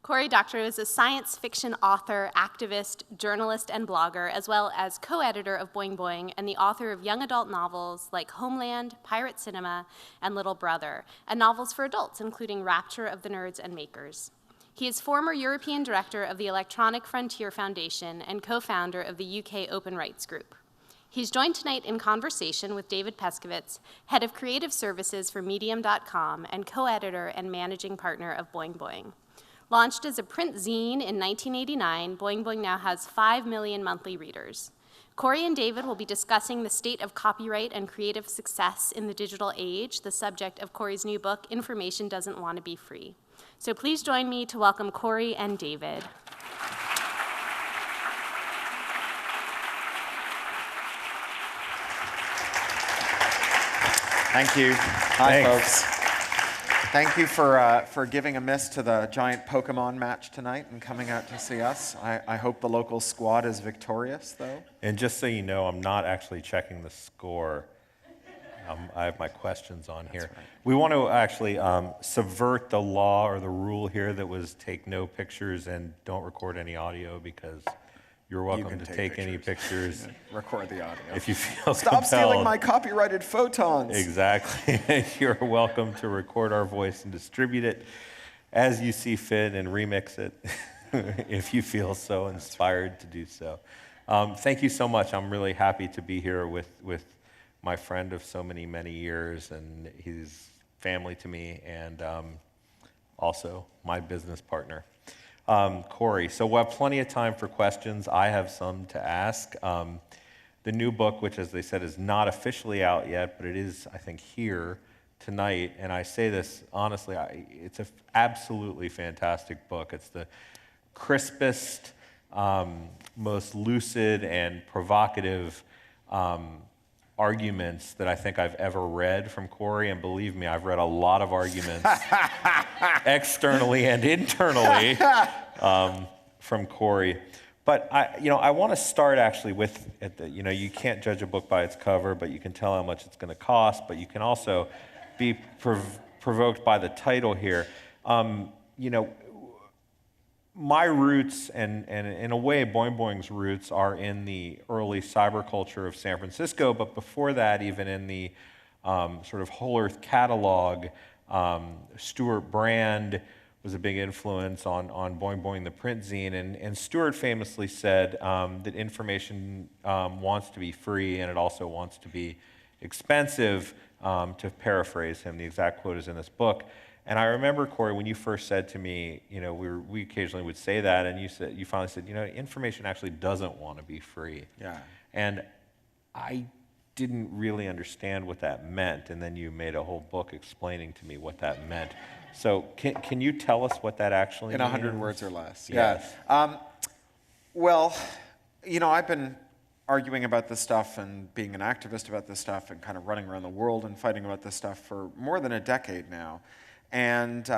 Cory Doctorow is a science fiction author, activist, journalist, and blogger, as well as co-editor of Boing Boing and the author of young adult novels like Homeland, Pirate Cinema, and Little Brother, and novels for adults, including Rapture of the Nerds and Makers. He is former European director of the Electronic Frontier Foundation and co-founder of the UK Open Rights Group. He's joined tonight in conversation with David Peskovitz, head of creative services for Medium.com and co-editor and managing partner of Boing Boing. Launched as a print zine in 1989, Boing Boing now has 5 million monthly readers. Cory and David will be discussing the state of copyright and creative success in the digital age, the subject of Cory's new book, Information Doesn't Want to Be Free. So please join me to welcome Cory and David. Thank you. Hi, folks. Thank you for giving a miss to the giant Pokemon match tonight and coming out to see us. I hope the local squad is victorious, though. And just so you know, I'm not actually checking the score. I have my questions on here. Right. We want to actually subvert the law or the rule here that was take no pictures and don't record any audio, because you're welcome to take any pictures. Record the audio. If you feel Stop compelled. Stealing my copyrighted photons. Exactly. You're welcome to record our voice and distribute it as you see fit and remix it if you feel so inspired to do so. Thank you so much. I'm really happy to be here with my friend of so many years, and he's family to me, and also my business partner. Cory, so we'll have plenty of time for questions. I have some to ask. The new book, which, as they said, is not officially out yet, but it is, I think, here tonight. And I say this honestly, it's an absolutely fantastic book. It's the crispest, most lucid and provocative arguments that I think I've ever read from Cory. And believe me, I've read a lot of arguments externally and internally from Cory. But I want to start actually with, you can't judge a book by its cover, but you can tell how much it's going to cost. But you can also be provoked by the title here. My roots, and in a way, Boing Boing's roots are in the early cyberculture of San Francisco, but before that, even in the sort of Whole Earth catalog, Stuart Brand was a big influence on Boing Boing, the print zine, and Stuart famously said that information wants to be free, and it also wants to be expensive, to paraphrase him. The exact quote is in this book. And I remember, Cory, when you first said to me, we occasionally would say that, and you finally said, information actually doesn't want to be free. Yeah. And I didn't really understand what that meant, and then you made a whole book explaining to me what that meant. So can you tell us what that actually means? In 100 words or less. Yes. Yeah. Well, I've been arguing about this stuff and being an activist about this stuff and kind of running around the world and fighting about this stuff for more than a decade now. And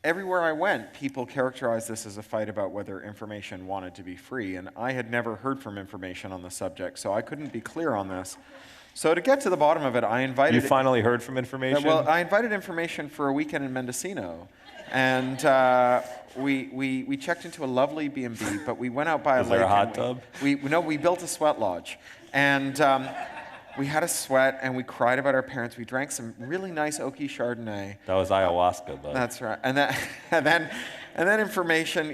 everywhere I went, people characterized this as a fight about whether information wanted to be free. And I had never heard from information on the subject, so I couldn't be clear on this. So to get to the bottom of it, I invited... You finally heard from information? Well, I invited information for a weekend in Mendocino. And we checked into a lovely B&B, but we went out by a lake. Was there a hot tub? We built a sweat lodge. And... we had a sweat, and we cried about our parents. We drank some really nice oaky Chardonnay. That was ayahuasca, bud. That's right. And then information.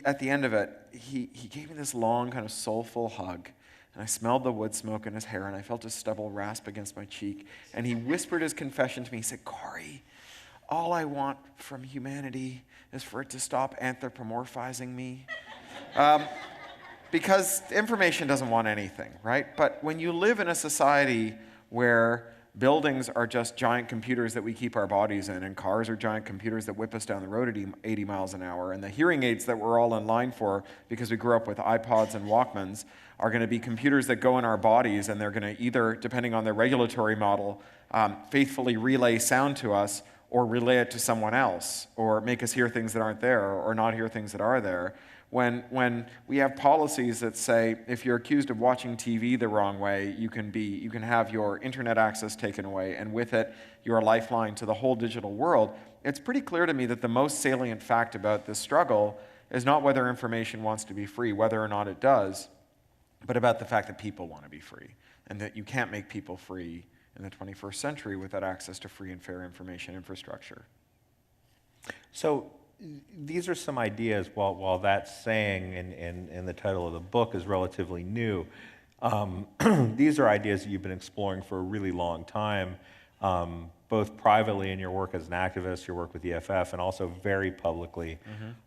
At the end of it, he gave me this long, kind of soulful hug, and I smelled the wood smoke in his hair, and I felt his stubble rasp against my cheek. And he whispered his confession to me. He said, "Cory, all I want from humanity is for it to stop anthropomorphizing me." Because information doesn't want anything, right? But when you live in a society where buildings are just giant computers that we keep our bodies in, and cars are giant computers that whip us down the road at 80 miles an hour, and the hearing aids that we're all in line for because we grew up with iPods and Walkmans are going to be computers that go in our bodies, and they're going to either, depending on their regulatory model, faithfully relay sound to us or relay it to someone else, or make us hear things that aren't there, or not hear things that are there. When we have policies that say if you're accused of watching TV the wrong way, you can have your internet access taken away, and with it, you're a lifeline to the whole digital world. It's pretty clear to me that the most salient fact about this struggle is not whether information wants to be free, whether or not it does, but about the fact that people want to be free, and that you can't make people free in the 21st century without access to free and fair information infrastructure. So these are some ideas, while that saying in the title of the book is relatively new, these are ideas that you've been exploring for a really long time, both privately in your work as an activist, your work with EFF, and also very publicly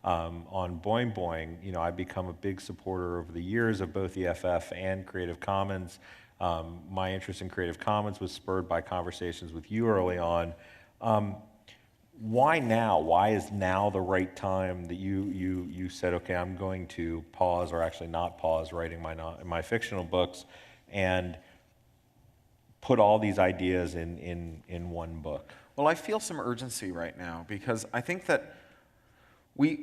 on Boing Boing. You know, I've become a big supporter over the years of both EFF and Creative Commons. My interest in Creative Commons was spurred by conversations with you early on. Why now? Why is now the right time that you said, okay, I'm going to pause, or actually not pause, writing my fictional books, and put all these ideas in one book? Well, I feel some urgency right now because I think that we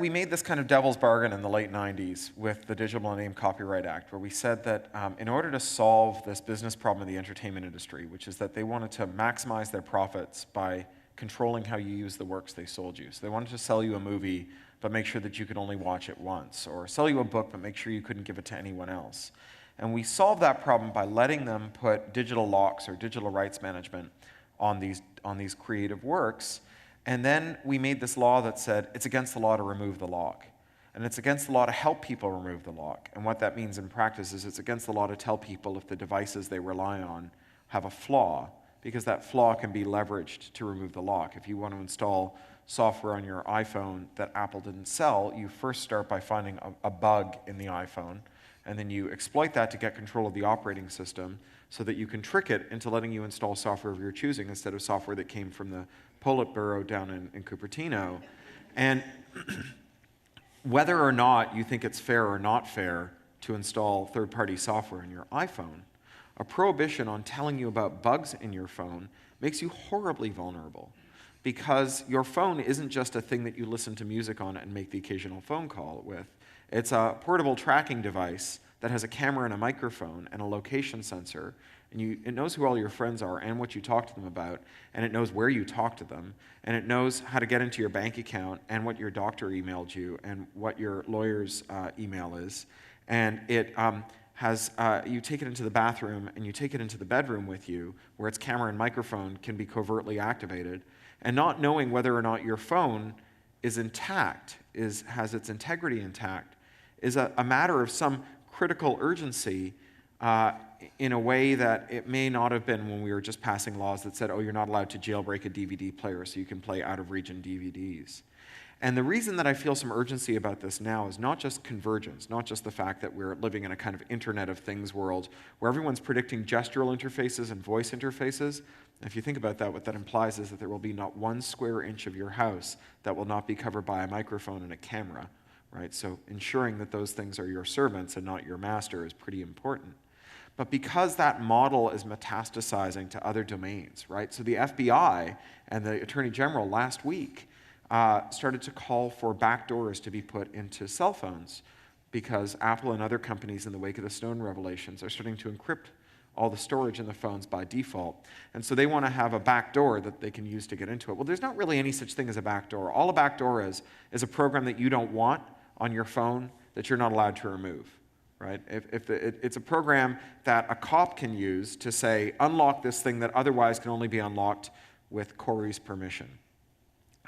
made this kind of devil's bargain in the late 90s with the Digital Millennium Copyright Act, where we said that in order to solve this business problem of the entertainment industry, which is that they wanted to maximize their profits by controlling how you use the works they sold you. So they wanted to sell you a movie, but make sure that you could only watch it once, or sell you a book, but make sure you couldn't give it to anyone else. And we solved that problem by letting them put digital locks or digital rights management on these creative works. And then we made this law that said it's against the law to remove the lock. And it's against the law to help people remove the lock. And what that means in practice is it's against the law to tell people if the devices they rely on have a flaw, because that flaw can be leveraged to remove the lock. If you want to install software on your iPhone that Apple didn't sell, you first start by finding a bug in the iPhone, and then you exploit that to get control of the operating system so that you can trick it into letting you install software of your choosing instead of software that came from the Politburo down in Cupertino. And whether or not you think it's fair or not fair to install third-party software in your iPhone, a prohibition on telling you about bugs in your phone makes you horribly vulnerable, because your phone isn't just a thing that you listen to music on and make the occasional phone call with. It's a portable tracking device that has a camera and a microphone and a location sensor, and it knows who all your friends are and what you talk to them about, and it knows where you talk to them, and it knows how to get into your bank account and what your doctor emailed you and what your lawyer's email is, and it you take it into the bathroom and you take it into the bedroom with you, where its camera and microphone can be covertly activated, and not knowing whether or not your phone is intact, has its integrity intact, is a matter of some critical urgency in a way that it may not have been when we were just passing laws that said, oh, you're not allowed to jailbreak a DVD player so you can play out-of-region DVDs. And the reason that I feel some urgency about this now is not just convergence, not just the fact that we're living in a kind of Internet of Things world where everyone's predicting gestural interfaces and voice interfaces. And if you think about that, what that implies is that there will be not 1 square inch of your house that will not be covered by a microphone and a camera, right? So ensuring that those things are your servants and not your master is pretty important. But because that model is metastasizing to other domains, right? So the FBI and the Attorney General last week started to call for backdoors to be put into cell phones, because Apple and other companies in the wake of the Snowden revelations are starting to encrypt all the storage in the phones by default. And so they want to have a backdoor that they can use to get into it. Well, there's not really any such thing as a backdoor. All a backdoor is a program that you don't want on your phone that you're not allowed to remove, right? It's a program that a cop can use to say, unlock this thing that otherwise can only be unlocked with Cory's permission.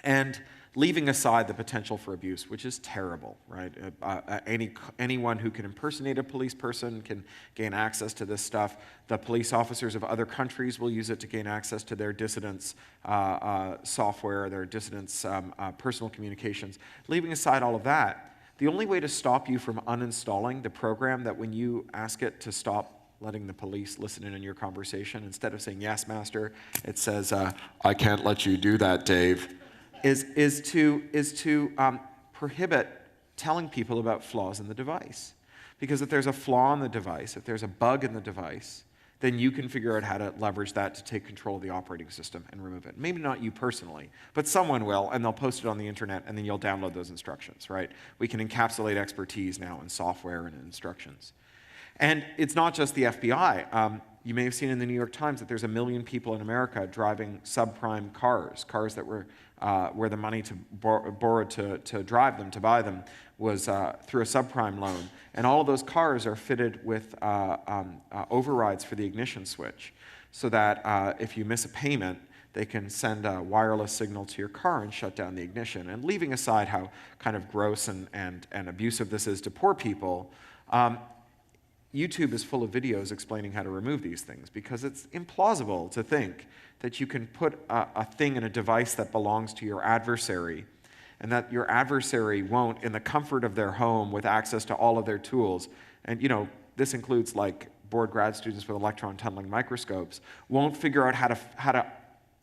And leaving aside the potential for abuse, which is terrible, right? Anyone who can impersonate a police person can gain access to this stuff. The police officers of other countries will use it to gain access to their dissidents' software, their dissidents' personal communications. Leaving aside all of that, the only way to stop you from uninstalling the program that when you ask it to stop letting the police listen in on your conversation, instead of saying, yes, master, it says, I can't let you do that, Dave, is to prohibit telling people about flaws in the device. Because if there's a flaw in the device, if there's a bug in the device, then you can figure out how to leverage that to take control of the operating system and remove it. Maybe not you personally, but someone will, and they'll post it on the internet, and then you'll download those instructions, right? We can encapsulate expertise now in software and in instructions. And it's not just the FBI. You may have seen in the New York Times that there's 1 million people in America driving subprime cars that were where the money to borrowed to drive them, to buy them, was through a subprime loan. And all of those cars are fitted with overrides for the ignition switch, so that if you miss a payment, they can send a wireless signal to your car and shut down the ignition. And leaving aside how kind of gross and abusive this is to poor people, YouTube is full of videos explaining how to remove these things, because it's implausible to think that you can put a thing in a device that belongs to your adversary, and that your adversary won't, in the comfort of their home with access to all of their tools, and this includes like bored grad students with electron tunneling microscopes, won't figure out how to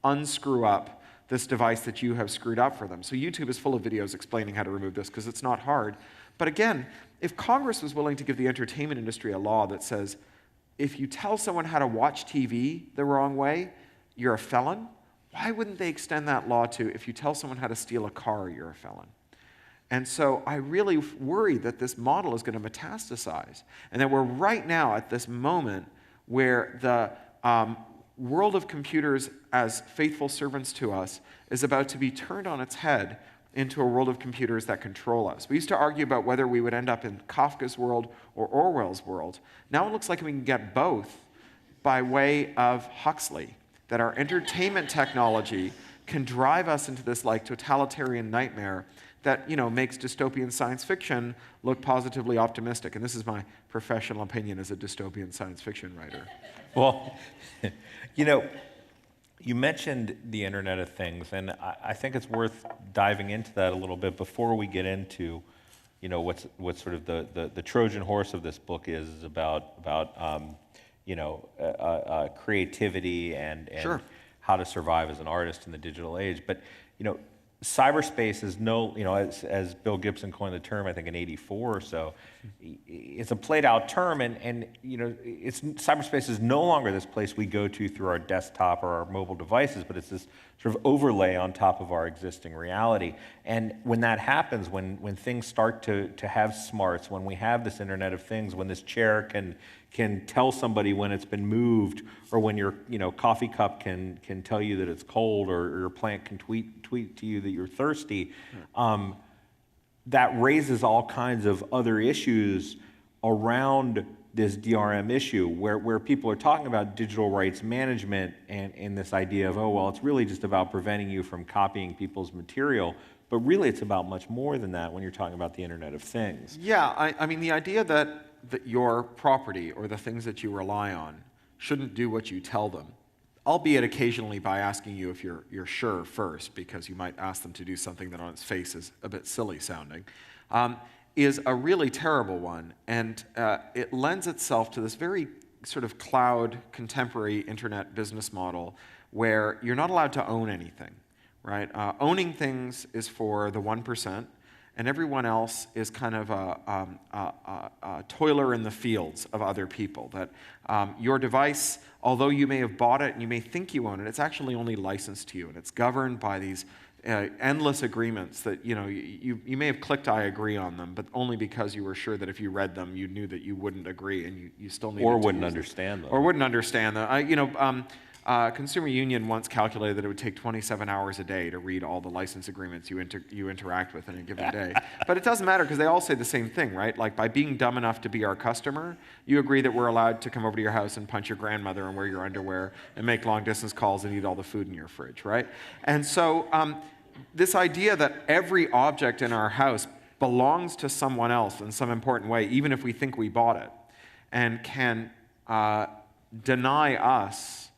unscrew up this device that you have screwed up for them. So YouTube is full of videos explaining how to remove this, because it's not hard. But again, if Congress was willing to give the entertainment industry a law that says, if you tell someone how to watch TV the wrong way, you're a felon, why wouldn't they extend that law to, if you tell someone how to steal a car, you're a felon? And so I really worry that this model is going to metastasize, and that we're right now at this moment where the world of computers as faithful servants to us is about to be turned on its head into a world of computers that control us. We used to argue about whether we would end up in Kafka's world or Orwell's world. Now it looks like we can get both by way of Huxley, that our entertainment technology can drive us into this like totalitarian nightmare that makes dystopian science fiction look positively optimistic. And this is my professional opinion as a dystopian science fiction writer. Well, you mentioned the Internet of Things, and I think it's worth diving into that a little bit before we get into, what's sort of the Trojan horse of this book is about creativity and Sure. how to survive as an artist in the digital age. But cyberspace is as Bill Gibson coined the term, I think in '84 or so, it's a played out term, and cyberspace is no longer this place we go to through our desktop or our mobile devices, but it's this sort of overlay on top of our existing reality. And when that happens, when things start to have smarts, when we have this Internet of Things, when this chair can tell somebody when it's been moved, or when your coffee cup can tell you that it's cold, or your plant can tweet to you that you're thirsty, that raises all kinds of other issues around this DRM issue, where people are talking about digital rights management and this idea of, it's really just about preventing you from copying people's material. But really, it's about much more than that when you're talking about the Internet of Things. Yeah, I mean, the idea that your property or the things that you rely on shouldn't do what you tell them, albeit occasionally by asking you if you're sure first, because you might ask them to do something that on its face is a bit silly sounding, is a really terrible one. And it lends itself to this very sort of cloud, contemporary internet business model where you're not allowed to own anything, right? Owning things is for the 1%, and everyone else is kind of a toiler in the fields of other people. That your device, although you may have bought it and you may think you own it, it's actually only licensed to you, and it's governed by these endless agreements that you may have clicked I agree on them, but only because you were sure that if you read them, you knew that you wouldn't agree, and you still needed to wouldn't understand them. Or wouldn't understand them. Consumer Union once calculated that it would take 27 hours a day to read all the license agreements you interact with in a given day. But it doesn't matter, because they all say the same thing, right? Like, by being dumb enough to be our customer, you agree that we're allowed to come over to your house and punch your grandmother and wear your underwear and make long-distance calls and eat all the food in your fridge, right? And so this idea that every object in our house belongs to someone else in some important way, even if we think we bought it, and can deny us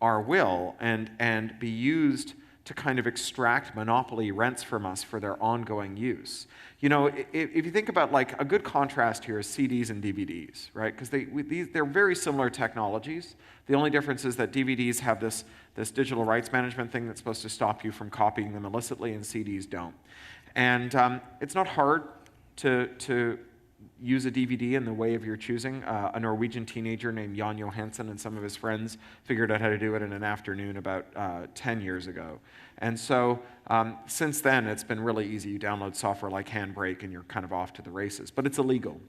our will and be used to kind of extract monopoly rents from us for their ongoing use. If you think about, like, a good contrast here is CDs and DVDs, right? Because they're very similar technologies. The only difference is that DVDs have this digital rights management thing that's supposed to stop you from copying them illicitly, and CDs don't. And it's not hard to use a DVD in the way of your choosing. A Norwegian teenager named Jan Johansen and some of his friends figured out how to do it in an afternoon about 10 years ago. And so since then, it's been really easy. You download software like Handbrake, and you're kind of off to the races. But it's illegal,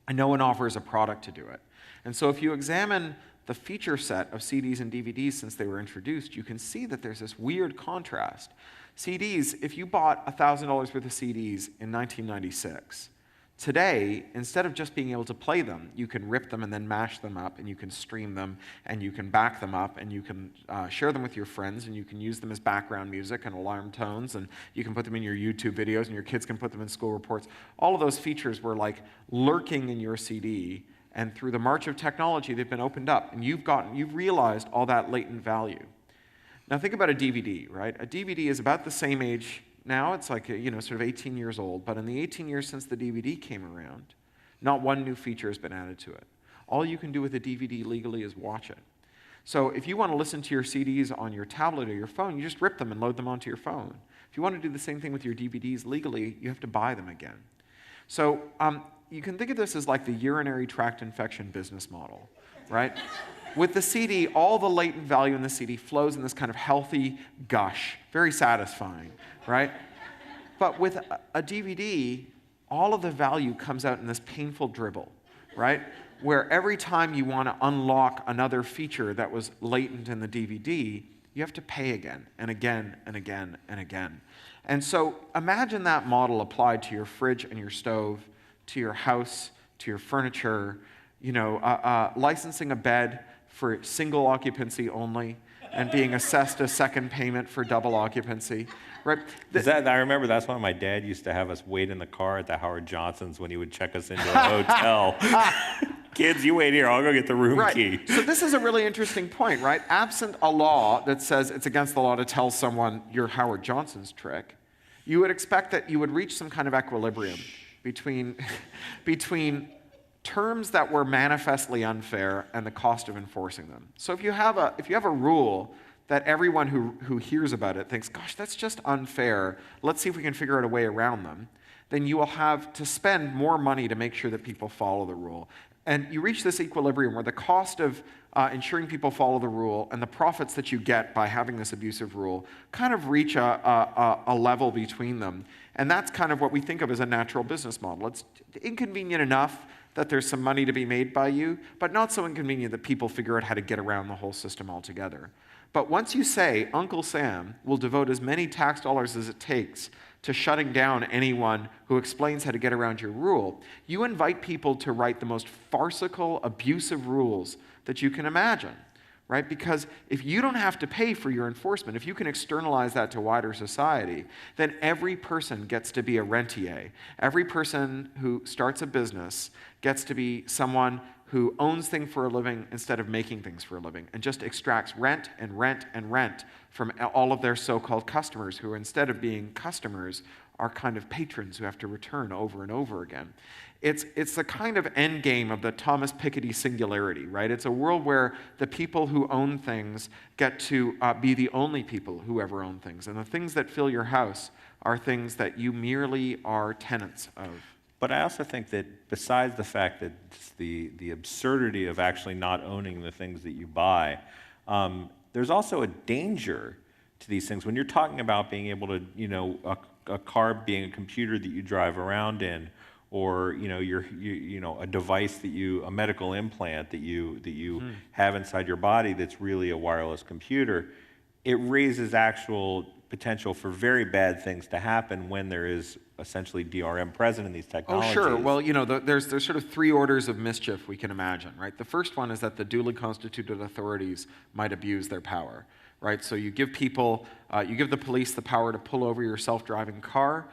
and no one offers a product to do it. And so if you examine the feature set of CDs and DVDs since they were introduced, you can see that there's this weird contrast. CDs, if you bought $1,000 worth of CDs in 1996, today, instead of just being able to play them, you can rip them and then mash them up, and you can stream them, and you can back them up, and you can share them with your friends, and you can use them as background music and alarm tones, and you can put them in your YouTube videos, and your kids can put them in school reports. All of those features were like lurking in your CD, and through the march of technology, they've been opened up, and you've realized all that latent value. Now think about a DVD, right? A DVD is about the same age now. It's like, sort of 18 years old, but in the 18 years since the DVD came around, not one new feature has been added to it. All you can do with a DVD legally is watch it. So if you want to listen to your CDs on your tablet or your phone, you just rip them and load them onto your phone. If you want to do the same thing with your DVDs legally, you have to buy them again. So you can think of this as like the urinary tract infection business model, right? With the CD, all the latent value in the CD flows in this kind of healthy gush, very satisfying, right? But with a DVD, all of the value comes out in this painful dribble, right? Where every time you want to unlock another feature that was latent in the DVD, you have to pay again and again and again and again. And so imagine that model applied to your fridge and your stove, to your house, to your furniture, licensing a bed for single occupancy only, and being assessed a second payment for double occupancy, right? I remember that's why my dad used to have us wait in the car at the Howard Johnson's when he would check us into a hotel. Kids, you wait here, I'll go get the room key. So this is a really interesting point, right? Absent a law that says it's against the law to tell someone you're Howard Johnson's trick, you would expect that you would reach some kind of equilibrium between terms that were manifestly unfair and the cost of enforcing them. So if you have a rule that everyone who hears about it thinks, gosh, that's just unfair, let's see if we can figure out a way around them, then you will have to spend more money to make sure that people follow the rule. And you reach this equilibrium where the cost of ensuring people follow the rule and the profits that you get by having this abusive rule kind of reach a level between them. And that's kind of what we think of as a natural business model. It's inconvenient enough that there's some money to be made by you, but not so inconvenient that people figure out how to get around the whole system altogether. But once you say, Uncle Sam will devote as many tax dollars as it takes to shutting down anyone who explains how to get around your rule, you invite people to write the most farcical, abusive rules that you can imagine, right? Because if you don't have to pay for your enforcement, if you can externalize that to wider society, then every person gets to be a rentier. Every person who starts a business gets to be someone who owns things for a living instead of making things for a living, and just extracts rent and rent and rent from all of their so-called customers, who instead of being customers are kind of patrons who have to return over and over again. It's the kind of end game of the Thomas Piketty singularity, right? It's a world where the people who own things get to be the only people who ever own things, and the things that fill your house are things that you merely are tenants of. But I also think that besides the fact that just the absurdity of actually not owning the things that you buy, there's also a danger to these things. When you're talking about being able to, a car being a computer that you drive around in, or a device a medical implant that you have inside your body that's really a wireless computer, it raises actual potential for very bad things to happen when there is essentially DRM present in these technologies. Oh, sure. Well, there's sort of three orders of mischief we can imagine, right? The first one is that the duly constituted authorities might abuse their power, right? So you give the police the power to pull over your self-driving car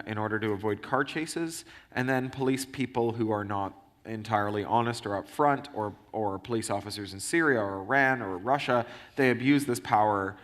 in order to avoid car chases, and then police people who are not entirely honest or upfront, or police officers in Syria or Iran or Russia, they abuse this power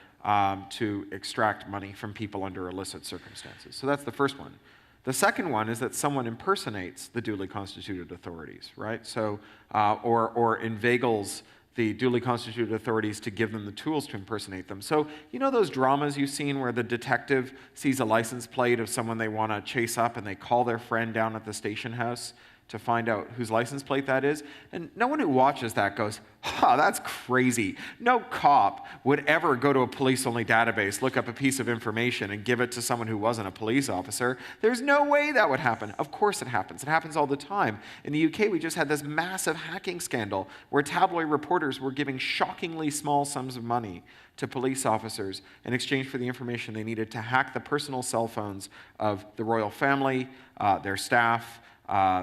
to extract money from people under illicit circumstances. So that's the first one. The second one is that someone impersonates the duly constituted authorities, right? So, or inveigles the duly constituted authorities to give them the tools to impersonate them. So, those dramas you've seen where the detective sees a license plate of someone they want to chase up and they call their friend down at the station house to find out whose license plate that is. And no one who watches that goes, that's crazy. No cop would ever go to a police-only database, look up a piece of information, and give it to someone who wasn't a police officer. There's no way that would happen. Of course it happens. It happens all the time. In the UK, we just had this massive hacking scandal where tabloid reporters were giving shockingly small sums of money to police officers in exchange for the information they needed to hack the personal cell phones of the royal family, their staff,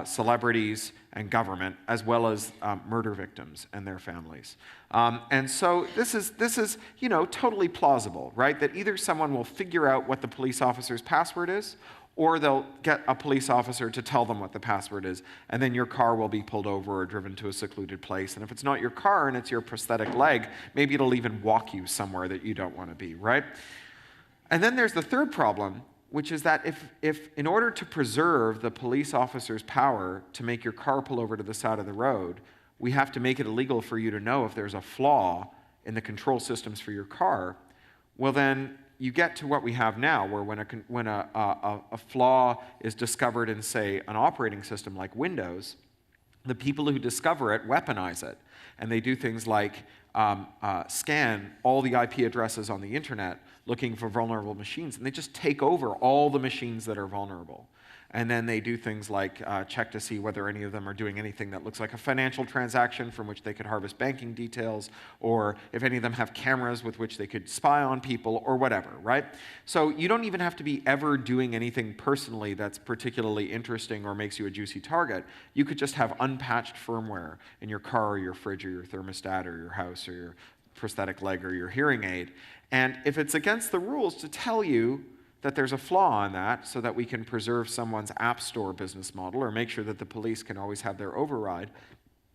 celebrities, and government, as well as murder victims and their families. And so this is totally plausible, right? That either someone will figure out what the police officer's password is, or they'll get a police officer to tell them what the password is, and then your car will be pulled over or driven to a secluded place. And if it's not your car and it's your prosthetic leg, maybe it'll even walk you somewhere that you don't want to be, right? And then there's the third problem, which is that if in order to preserve the police officer's power to make your car pull over to the side of the road, we have to make it illegal for you to know if there's a flaw in the control systems for your car, well then you get to what we have now, where when a flaw is discovered in, say, an operating system like Windows, the people who discover it weaponize it. And they do things like scan all the IP addresses on the internet looking for vulnerable machines, and they just take over all the machines that are vulnerable. And then they do things like check to see whether any of them are doing anything that looks like a financial transaction from which they could harvest banking details, or if any of them have cameras with which they could spy on people, or whatever, right? So you don't even have to be ever doing anything personally that's particularly interesting or makes you a juicy target. You could just have unpatched firmware in your car or your fridge or your thermostat or your house or your prosthetic leg or your hearing aid. And if it's against the rules to tell you that there's a flaw in that so that we can preserve someone's app store business model or make sure that the police can always have their override,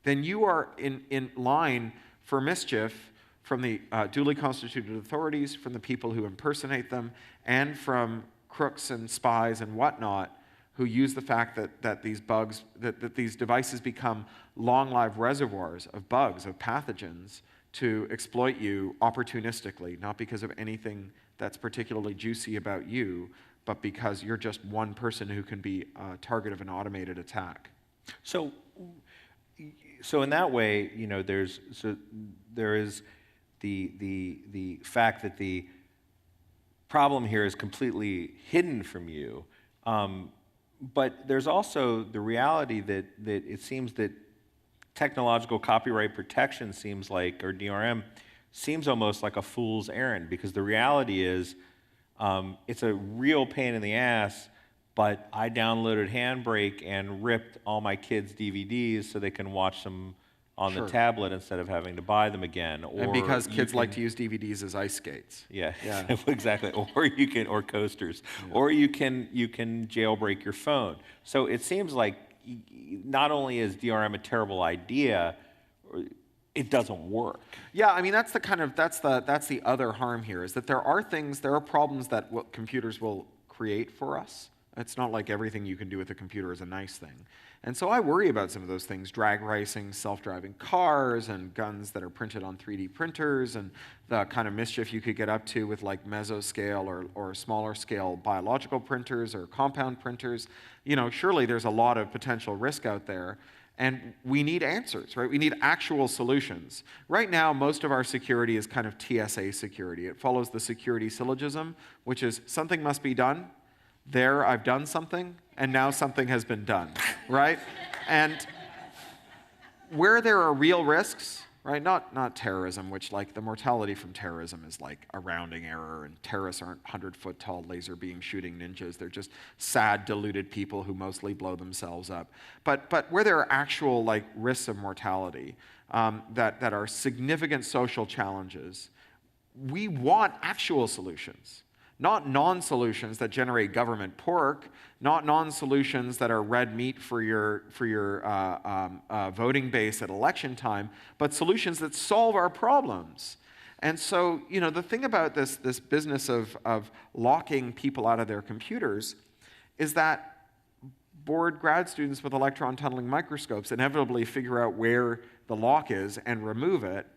then you are in line for mischief from the duly constituted authorities, from the people who impersonate them, and from crooks and spies and whatnot who use the fact that these bugs, that these devices become long-lived reservoirs of bugs, of pathogens, to exploit you opportunistically, not because of anything that's particularly juicy about you, but because you're just one person who can be a target of an automated attack. So in that way, there is the fact that the problem here is completely hidden from you, but there's also the reality that it seems that technological copyright protection seems like, or DRM, seems almost like a fool's errand, because the reality is it's a real pain in the ass, but I downloaded Handbrake and ripped all my kids' DVDs so they can watch them on the tablet instead of having to buy them again. And because kids like to use DVDs as ice skates. Yeah. Exactly. Or coasters. Yeah. Or you can jailbreak your phone. So it seems like not only is DRM a terrible idea, it doesn't work. Yeah, I mean that's the other harm here, is that there are problems that what computers will create for us. It's not like everything you can do with a computer is a nice thing. And so I worry about some of those things: drag racing, self-driving cars, and guns that are printed on 3D printers, and the kind of mischief you could get up to with like mesoscale or smaller scale biological printers or compound printers. Surely there's a lot of potential risk out there. And we need answers, right? We need actual solutions. Right now, most of our security is kind of TSA security. It follows the security syllogism, which is something must be done. There, I've done something, and now something has been done, right? And where there are real risks, right? Not terrorism, which like the mortality from terrorism is like a rounding error, and terrorists aren't 100-foot tall laser beam shooting ninjas. They're just sad, deluded people who mostly blow themselves up. But where there are actual like risks of mortality that are significant social challenges, we want actual solutions. Not non-solutions that generate government pork, not non-solutions that are red meat for your voting base at election time, but solutions that solve our problems. And so, the thing about this business of locking people out of their computers is that bored grad students with electron tunneling microscopes inevitably figure out where the lock is and remove it.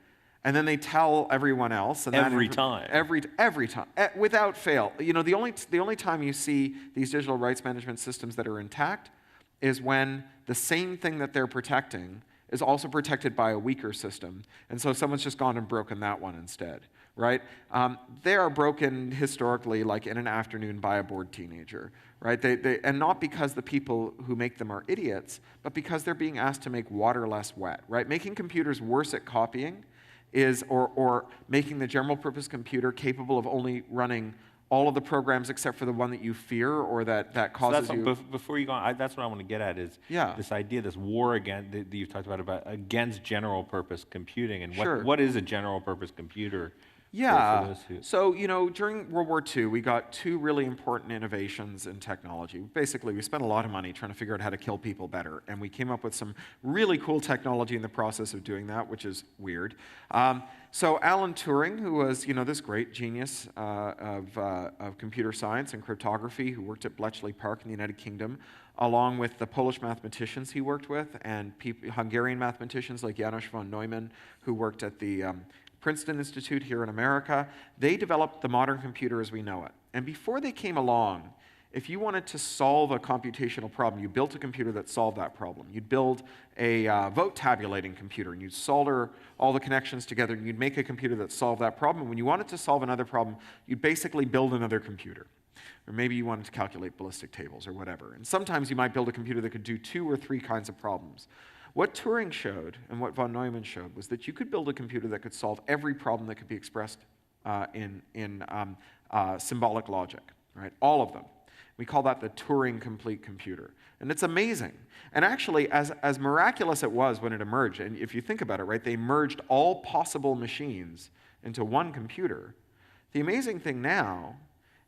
And then they tell everyone else. And every time. Every time, without fail. The only time you see these digital rights management systems that are intact is when the same thing that they're protecting is also protected by a weaker system. And so someone's just gone and broken that one instead, right? They are broken historically, like in an afternoon by a bored teenager, right? And not because the people who make them are idiots, but because they're being asked to make water less wet, right? Making computers worse at copying or making the general purpose computer capable of only running all of the programs except for the one that you fear or that causes so you. Before you go on, that's what I want to get at is this idea, this war that you've talked about against general purpose computing, and what is a general purpose computer? Yeah. For those who... So, during World War II, we got two really important innovations in technology. Basically, we spent a lot of money trying to figure out how to kill people better, and we came up with some really cool technology in the process of doing that, which is weird. So Alan Turing, who was, this great genius of computer science and cryptography, who worked at Bletchley Park in the United Kingdom, along with the Polish mathematicians he worked with, and Hungarian mathematicians like János von Neumann, who worked at the Princeton Institute here in America, they developed the modern computer as we know it. And before they came along, if you wanted to solve a computational problem, you built a computer that solved that problem. You'd build a vote tabulating computer, and you'd solder all the connections together, and you'd make a computer that solved that problem. When you wanted to solve another problem, you'd basically build another computer. Or maybe you wanted to calculate ballistic tables or whatever. And sometimes you might build a computer that could do 2 or 3 kinds of problems. What Turing showed and what von Neumann showed was that you could build a computer that could solve every problem that could be expressed in symbolic logic, right? All of them. We call that the Turing complete computer. And it's amazing. And actually, as miraculous it was when it emerged, and if you think about it, right, they merged all possible machines into one computer. The amazing thing now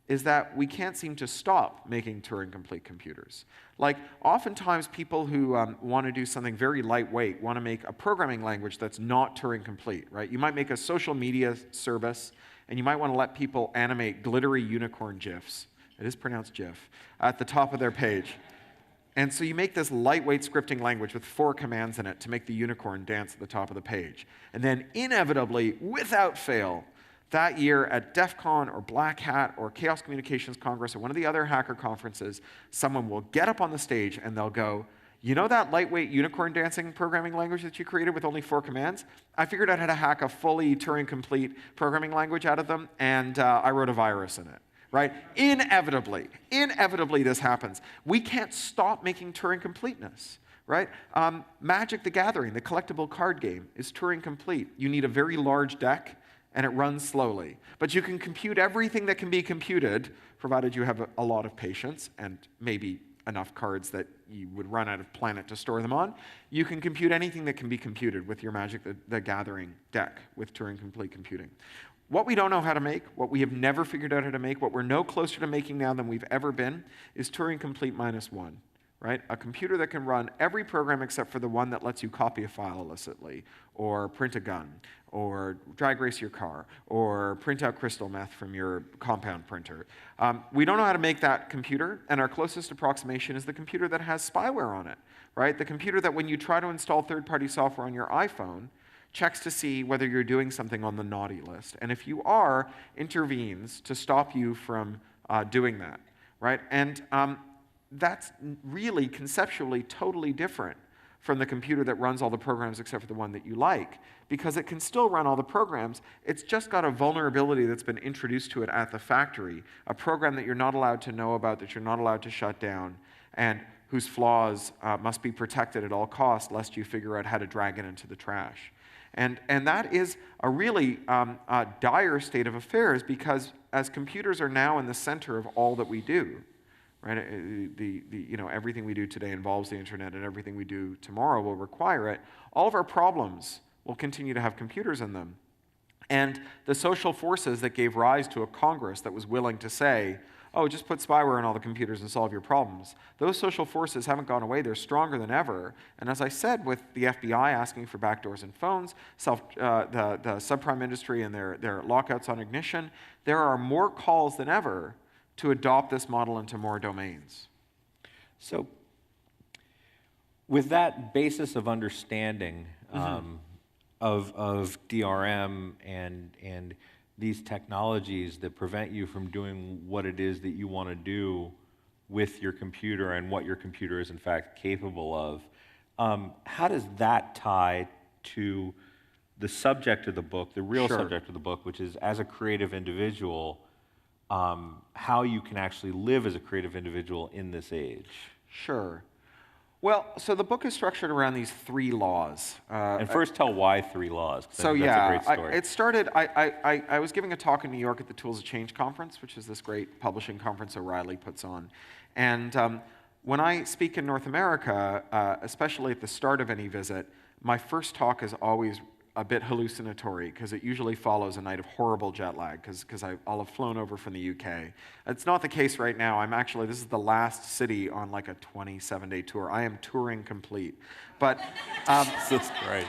is that we can't seem to stop making Turing-complete computers. Like, oftentimes people who want to do something very lightweight want to make a programming language that's not Turing-complete, right? You might make a social media service, and you might want to let people animate glittery unicorn GIFs. It is pronounced GIF, at the top of their page. And so you make this lightweight scripting language with 4 commands in it to make the unicorn dance at the top of the page. And then inevitably, without fail, that year at DEF CON or Black Hat or Chaos Communications Congress or one of the other hacker conferences, someone will get up on the stage and they'll go, you know that lightweight unicorn dancing programming language that you created with only 4 commands? I figured out how to hack a fully Turing-complete programming language out of them, and I wrote a virus in it. Right? Inevitably this happens. We can't stop making Turing completeness, right? Magic the Gathering, the collectible card game, is Turing complete. You need a very large deck, and it runs slowly. But you can compute everything that can be computed, provided you have a lot of patience and maybe enough cards that you would run out of planet to store them on. You can compute anything that can be computed with your Magic the Gathering deck with Turing complete computing. What we don't know how to make, what we have never figured out how to make, what we're no closer to making now than we've ever been, is Turing complete -1, right? A computer that can run every program except for the one that lets you copy a file illicitly, or print a gun, or drag race your car, or print out crystal meth from your compound printer. We don't know how to make that computer, and our closest approximation is the computer that has spyware on it, right? The computer that when you try to install third-party software on your iPhone, checks to see whether you're doing something on the naughty list. And if you are, intervenes to stop you from doing that, right? And that's really conceptually totally different from the computer that runs all the programs except for the one that you like, because it can still run all the programs. It's just got a vulnerability that's been introduced to it at the factory, a program that you're not allowed to know about, that you're not allowed to shut down, and whose flaws must be protected at all costs lest you figure out how to drag it into the trash. And that is a really dire state of affairs, because as computers are now in the center of all that we do, right? Everything we do today involves the internet, and everything we do tomorrow will require it. All of our problems will continue to have computers in them. And the social forces that gave rise to a Congress that was willing to say, oh, just put spyware on all the computers and solve your problems, those social forces haven't gone away. They're stronger than ever. And as I said, with the FBI asking for backdoors in phones, the subprime industry and their lockouts on ignition, there are more calls than ever to adopt this model into more domains. So with that basis of understanding of DRM and these technologies that prevent you from doing what it is that you want to do with your computer and what your computer is in fact capable of, How does that tie to the subject of the book, the real Sure. subject of the book, which is as a creative individual, how you can actually live as a creative individual in this age? Sure. Well, so the book is structured around these 3 laws. And first tell why 3 laws, 'cause I So think that's yeah, a great story. it started. I was giving a talk in New York at the Tools of Change conference, which is this great publishing conference O'Reilly puts on, and when I speak in North America, especially at the start of any visit, my first talk is always a bit hallucinatory because it usually follows a night of horrible jet lag because I'll have flown over from the UK. It's not the case right now. This is the last city on like a 27-day tour. I am touring complete. But That's great.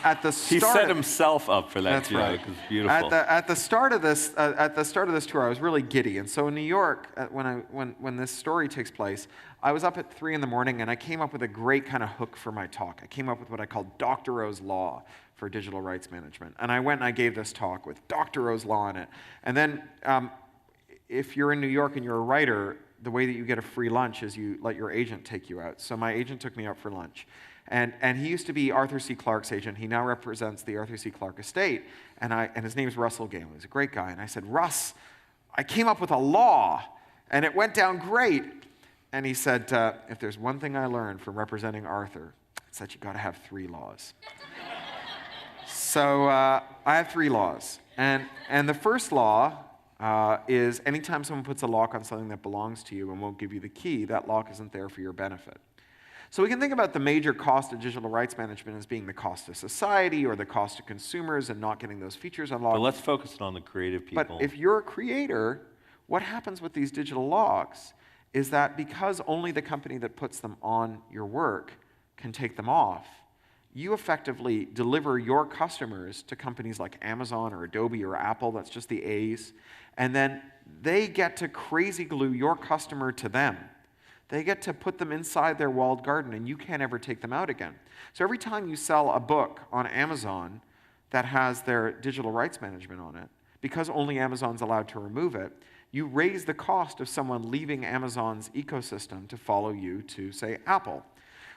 at the He start set himself up for that That's joke. right. It's beautiful. At the start of this tour, I was really giddy, and so in New York, when this story takes place, I was up at 3 in the morning, and I came up with a great kind of hook for my talk. I came up with what I called Doctorow's Law for digital rights management, and I went and I gave this talk with Doctorow's Law in it. And then, if you're in New York and you're a writer, the way that you get a free lunch is you let your agent take you out. So my agent took me out for lunch. And he used to be Arthur C. Clarke's agent. He now represents the Arthur C. Clarke estate. And his name is Russell Gale. He's a great guy. And I said, Russ, I came up with a law, and it went down great. And he said, if there's one thing I learned from representing Arthur, it's that you got to have 3 laws. So I have 3 laws. And the first law is anytime someone puts a lock on something that belongs to you and won't give you the key, that lock isn't there for your benefit. So we can think about the major cost of digital rights management as being the cost to society or the cost to consumers and not getting those features unlocked. But let's focus on the creative people. But if you're a creator, what happens with these digital locks is that because only the company that puts them on your work can take them off, you effectively deliver your customers to companies like Amazon or Adobe or Apple, that's just the A's, and then they get to crazy glue your customer to them. They get to put them inside their walled garden, and you can't ever take them out again. So every time you sell a book on Amazon that has their digital rights management on it, because only Amazon's allowed to remove it, you raise the cost of someone leaving Amazon's ecosystem to follow you to, say, Apple.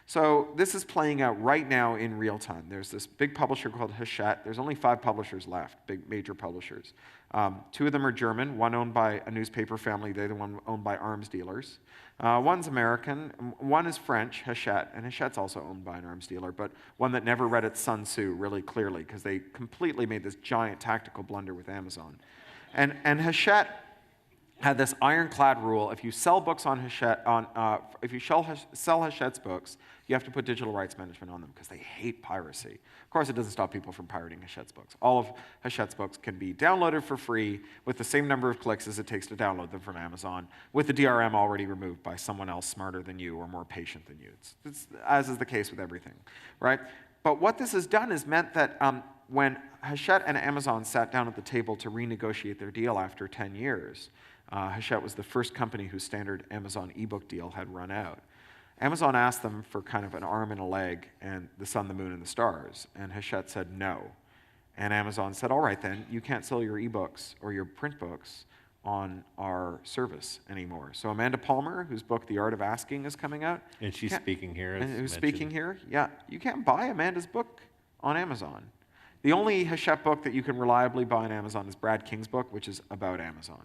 So this is playing out right now in real time. There's this big publisher called Hachette. There's only 5 publishers left, big major publishers. 2 of them are German, one owned by a newspaper family, the other one owned by arms dealers. One's American, one is French, Hachette, and Hachette's also owned by an arms dealer, but one that never read its Sun Tzu really clearly because they completely made this giant tactical blunder with Amazon. And Hachette had this ironclad rule: if you sell books on Hachette, if you sell Hachette's books, you have to put digital rights management on them because they hate piracy. Of course, it doesn't stop people from pirating Hachette's books. All of Hachette's books can be downloaded for free with the same number of clicks as it takes to download them from Amazon, with the DRM already removed by someone else smarter than you or more patient than you. It's as is the case with everything, right? But what this has done is meant that when Hachette and Amazon sat down at the table to renegotiate their deal after 10 years, Hachette was the first company whose standard Amazon ebook deal had run out. Amazon asked them for kind of an arm and a leg and the sun, the moon, and the stars, and Hachette said no. And Amazon said, all right then, you can't sell your ebooks or your print books on our service anymore. So Amanda Palmer, whose book The Art of Asking is coming out. And she's speaking here. Who's speaking here? Yeah, you can't buy Amanda's book on Amazon. The only Hachette book that you can reliably buy on Amazon is Brad King's book, which is about Amazon.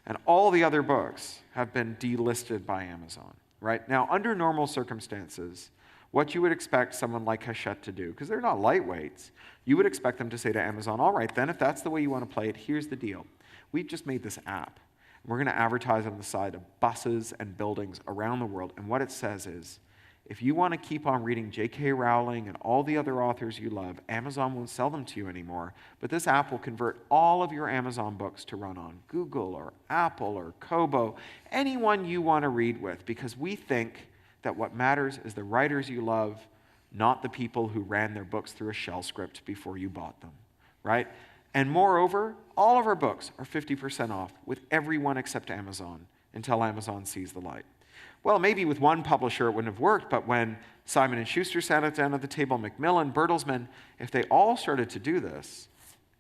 And all the other books have been delisted by Amazon, right? Now, under normal circumstances, what you would expect someone like Hachette to do, because they're not lightweights, you would expect them to say to Amazon, all right, then, if that's the way you want to play it, here's the deal. We've just made this app. We're going to advertise on the side of buses and buildings around the world. And what it says is, if you want to keep on reading J.K. Rowling and all the other authors you love, Amazon won't sell them to you anymore, but this app will convert all of your Amazon books to run on Google or Apple or Kobo, anyone you want to read with, because we think that what matters is the writers you love, not the people who ran their books through a shell script before you bought them, right? And moreover, all of our books are 50% off with everyone except Amazon until Amazon sees the light. Well, maybe with one publisher it wouldn't have worked, but when Simon & Schuster sat down at the table, Macmillan, Bertelsmann, if they all started to do this,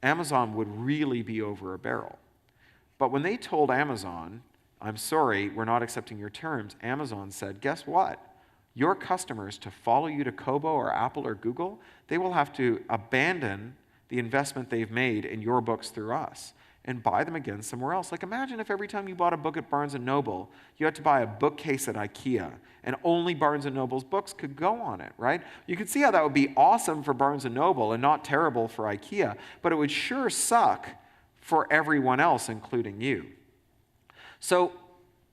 Amazon would really be over a barrel. But when they told Amazon, I'm sorry, we're not accepting your terms, Amazon said, guess what? your customers to follow you to Kobo or Apple or Google, they will have to abandon the investment they've made in your books through us and buy them again somewhere else. Like, imagine if every time you bought a book at Barnes & Noble, you had to buy a bookcase at IKEA, and only Barnes & Noble's books could go on it, right? You can see how that would be awesome for Barnes & Noble and not terrible for IKEA, but it would sure suck for everyone else, including you. So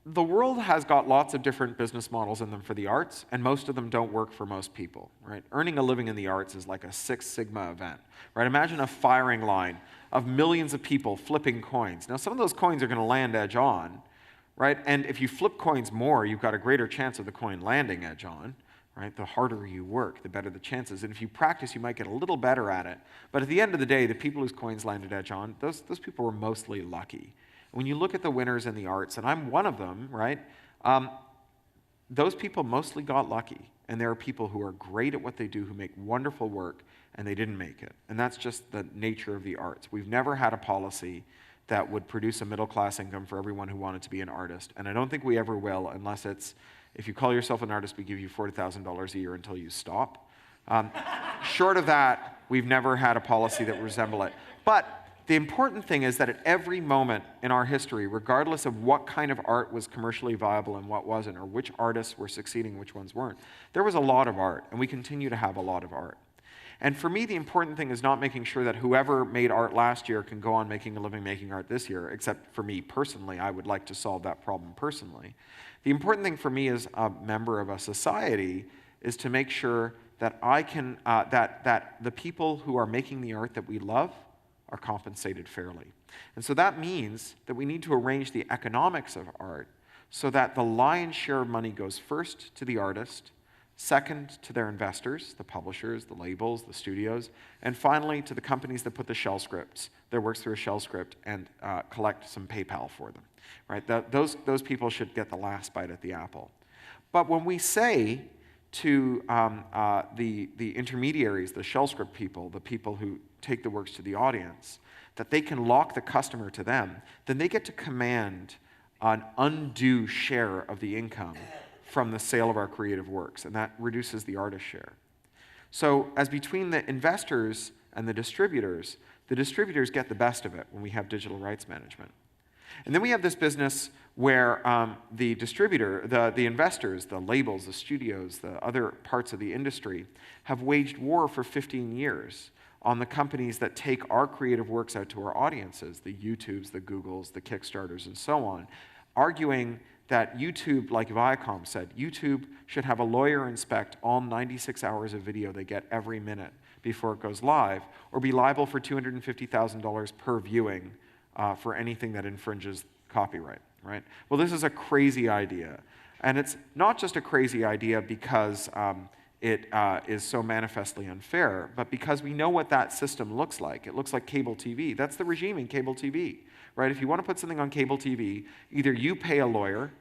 the world has got lots of different business models in them for the arts, and most of them don't work for most people, right? Earning a living in the arts is like a Six Sigma event, right? Imagine a firing line of millions of people flipping coins. Now, some of those coins are going to land edge on, right? And if you flip coins more, you've got a greater chance of the coin landing edge on, right? The harder you work, the better the chances. And if you practice, you might get a little better at it. But at the end of the day, the people whose coins landed edge on, those people were mostly lucky. When you look at the winners in the arts, and I'm one of them, right? Those people mostly got lucky. And there are people who are great at what they do, who make wonderful work, and they didn't make it. And that's just the nature of the arts. We've never had a policy that would produce a middle-class income for everyone who wanted to be an artist. And I don't think we ever will, unless it's, if you call yourself an artist, we give you $40,000 a year until you stop. Short of that, we've never had a policy that would resemble it. But the important thing is that at every moment in our history, regardless of what kind of art was commercially viable and what wasn't, or which artists were succeeding, which ones weren't, there was a lot of art, and we continue to have a lot of art. And for me, the important thing is not making sure that whoever made art last year can go on making a living making art this year, except for me personally. I would like to solve that problem personally. The important thing for me as a member of a society is to make sure that that the people who are making the art that we love are compensated fairly. And so that means that we need to arrange the economics of art so that the lion's share of money goes first to the artist, second to their investors, the publishers, the labels, the studios, and finally to the companies that put the shell scripts, that works through a shell script and collect some PayPal for them. Right? Those people should get the last bite at the apple. But when we say to the intermediaries, the shell script people, the people who take the works to the audience, that they can lock the customer to them, then they get to command an undue share of the income from the sale of our creative works, and that reduces the artist share. So as between the investors and the distributors get the best of it when we have digital rights management. And then we have this business where the distributor, the investors, the labels, the studios, the other parts of the industry have waged war for 15 years on the companies that take our creative works out to our audiences, the YouTubes, the Googles, the Kickstarters, and so on, arguing that YouTube, like Viacom said, YouTube should have a lawyer inspect all 96 hours of video they get every minute before it goes live, or be liable for $250,000 per viewing for anything that infringes copyright, right? Well, this is a crazy idea. And it's not just a crazy idea because it is so manifestly unfair, but because we know what that system looks like. It looks like cable TV. That's the regime in cable TV, right? If you want to put something on cable TV, either you pay a lawyer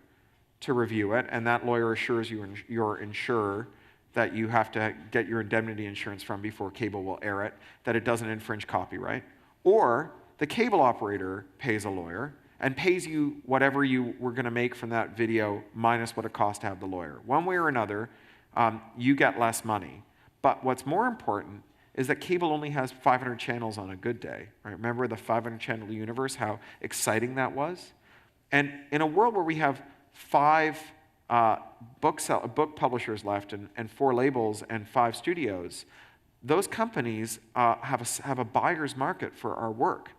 to review it, and that lawyer assures you, your insurer, that you have to get your indemnity insurance from before cable will air it, that it doesn't infringe copyright, or the cable operator pays a lawyer and pays you whatever you were going to make from that video minus what it cost to have the lawyer. One way or another, you get less money. But what's more important is that cable only has 500 channels on a good day. Right? Remember the 500-channel universe, how exciting that was? And in a world where we have 5 book publishers left and 4 labels and 5 studios, those companies have a buyer's market for our work.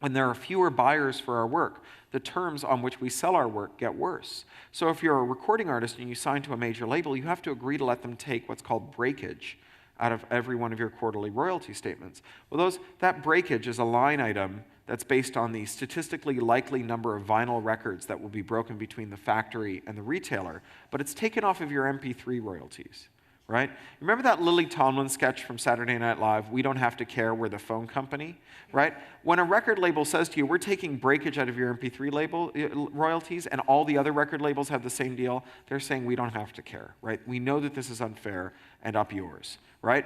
When there are fewer buyers for our work, the terms on which we sell our work get worse. So if you're a recording artist and you sign to a major label, you have to agree to let them take what's called breakage out of every one of your quarterly royalty statements. Well, that breakage is a line item that's based on the statistically likely number of vinyl records that will be broken between the factory and the retailer, but it's taken off of your MP3 royalties. Right? Remember that Lily Tomlin sketch from Saturday Night Live, We Don't Have to Care, We're the Phone Company? Right? When a record label says to you, we're taking breakage out of your MP3 label royalties, and all the other record labels have the same deal, they're saying we don't have to care. Right? We know that this is unfair, and up yours. Right?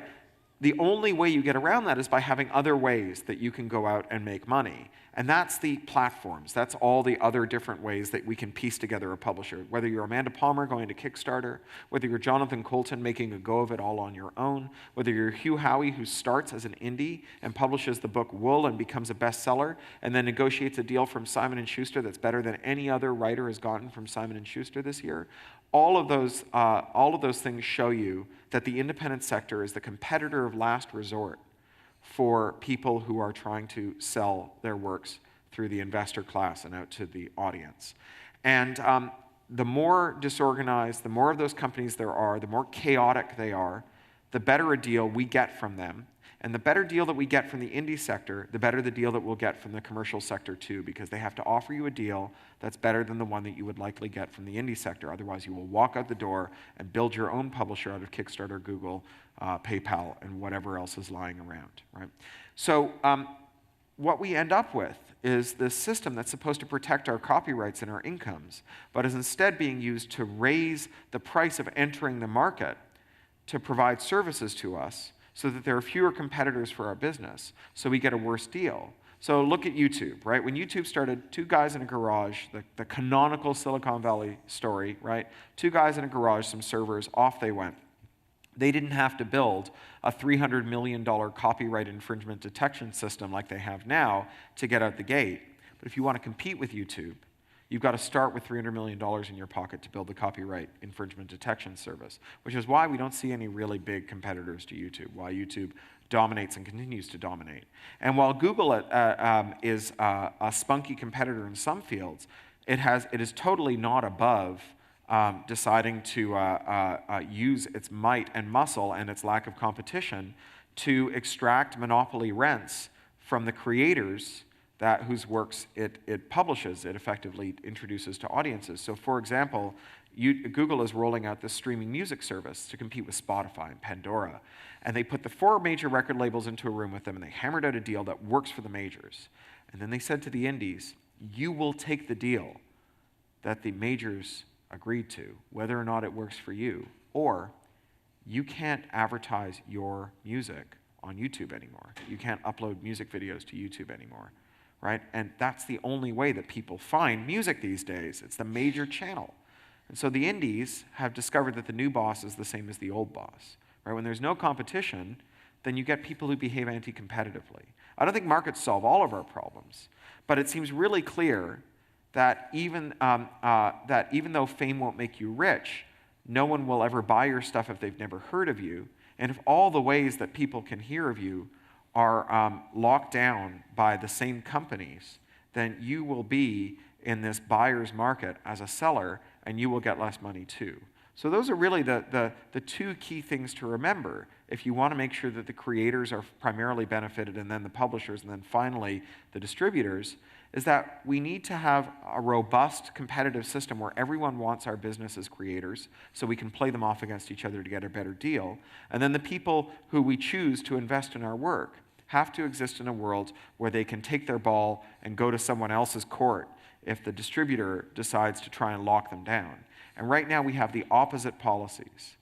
The only way you get around that is by having other ways that you can go out and make money. And that's the platforms. That's all the other different ways that we can piece together a publisher. Whether you're Amanda Palmer going to Kickstarter, whether you're Jonathan Colton making a go of it all on your own, whether you're Hugh Howey who starts as an indie and publishes the book Wool and becomes a bestseller, and then negotiates a deal from Simon & Schuster that's better than any other writer has gotten from Simon & Schuster this year. All of those things show you that the independent sector is the competitor of last resort for people who are trying to sell their works through the investor class and out to the audience. And the more disorganized, the more of those companies there are, the more chaotic they are, the better a deal we get from them. And the better deal that we get from the indie sector, the better the deal that we'll get from the commercial sector too, because they have to offer you a deal that's better than the one that you would likely get from the indie sector. Otherwise, you will walk out the door and build your own publisher out of Kickstarter, Google, PayPal, and whatever else is lying around, right? So what we end up with is this system that's supposed to protect our copyrights and our incomes, but is instead being used to raise the price of entering the market to provide services to us, so that there are fewer competitors for our business, so we get a worse deal. So look at YouTube, right? When YouTube started, two guys in a garage, the canonical Silicon Valley story, right? Two guys in a garage, some servers, off they went. They didn't have to build a $300 million copyright infringement detection system like they have now to get out the gate. But if you want to compete with YouTube, you've got to start with $300 million in your pocket to build the copyright infringement detection service, which is why we don't see any really big competitors to YouTube, why YouTube dominates and continues to dominate. And while Google is a spunky competitor in some fields, it is totally not above deciding to use its might and muscle and its lack of competition to extract monopoly rents from the creators whose works it publishes, it effectively introduces to audiences. So for example, Google is rolling out this streaming music service to compete with Spotify and Pandora. And they put the 4 major record labels into a room with them, and they hammered out a deal that works for the majors. And then they said to the indies, you will take the deal that the majors agreed to, whether or not it works for you, or you can't advertise your music on YouTube anymore. You can't upload music videos to YouTube anymore. Right? And that's the only way that people find music these days. It's the major channel. And so the indies have discovered that the new boss is the same as the old boss. Right? When there's no competition, then you get people who behave anti-competitively. I don't think markets solve all of our problems, but it seems really clear that even though fame won't make you rich, no one will ever buy your stuff if they've never heard of you. And if all the ways that people can hear of you are locked down by the same companies, then you will be in this buyer's market as a seller, and you will get less money too. So those are really the two key things to remember if you want to make sure that the creators are primarily benefited, and then the publishers, and then finally the distributors, is that we need to have a robust competitive system where everyone wants our business as creators so we can play them off against each other to get a better deal. And then the people who we choose to invest in our work have to exist in a world where they can take their ball and go to someone else's court if the distributor decides to try and lock them down. And right now we have the opposite policies.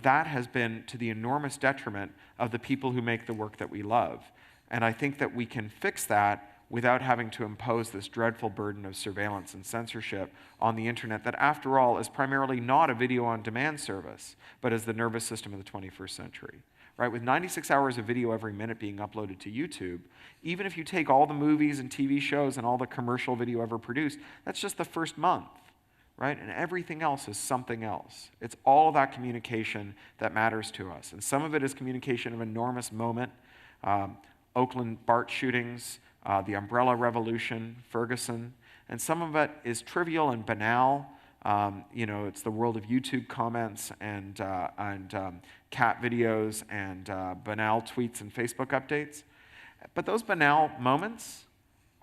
That has been to the enormous detriment of the people who make the work that we love. And I think that we can fix that without having to impose this dreadful burden of surveillance and censorship on the internet that, after all, is primarily not a video-on-demand service, but is the nervous system of the 21st century. Right? With 96 hours of video every minute being uploaded to YouTube, even if you take all the movies and TV shows and all the commercial video ever produced, that's just the first month. Right? And everything else is something else. It's all of that communication that matters to us. And some of it is communication of enormous moment. Oakland BART shootings, the Umbrella Revolution, Ferguson. And some of it is trivial and banal. It's the world of YouTube comments and cat videos and banal tweets and Facebook updates. But those banal moments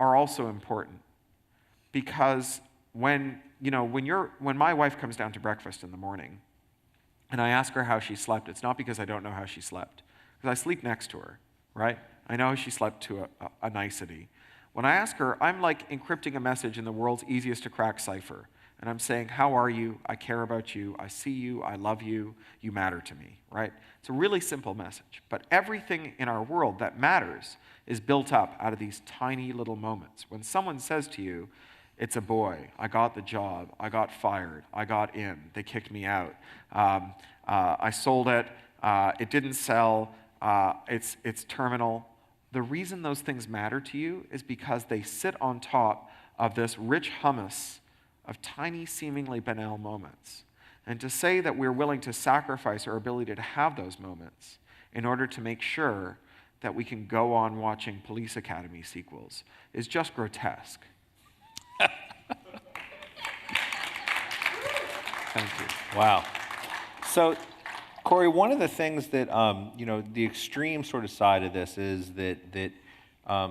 are also important, because when my wife comes down to breakfast in the morning and I ask her how she slept, it's not because I don't know how she slept, because I sleep next to her, right? I know she slept to a nicety. When I ask her, I'm like encrypting a message in the world's easiest to crack cipher. And I'm saying, how are you? I care about you. I see you. I love you. You matter to me, right? It's a really simple message. But everything in our world that matters is built up out of these tiny little moments. When someone says to you, it's a boy, I got the job, I got fired, I got in, they kicked me out, I sold it, it didn't sell, it's terminal. The reason those things matter to you is because they sit on top of this rich hummus of tiny, seemingly banal moments. And to say that we're willing to sacrifice our ability to have those moments in order to make sure that we can go on watching Police Academy sequels is just grotesque. Thank you. Wow. So, Cory, one of the things that, the extreme sort of side of this is that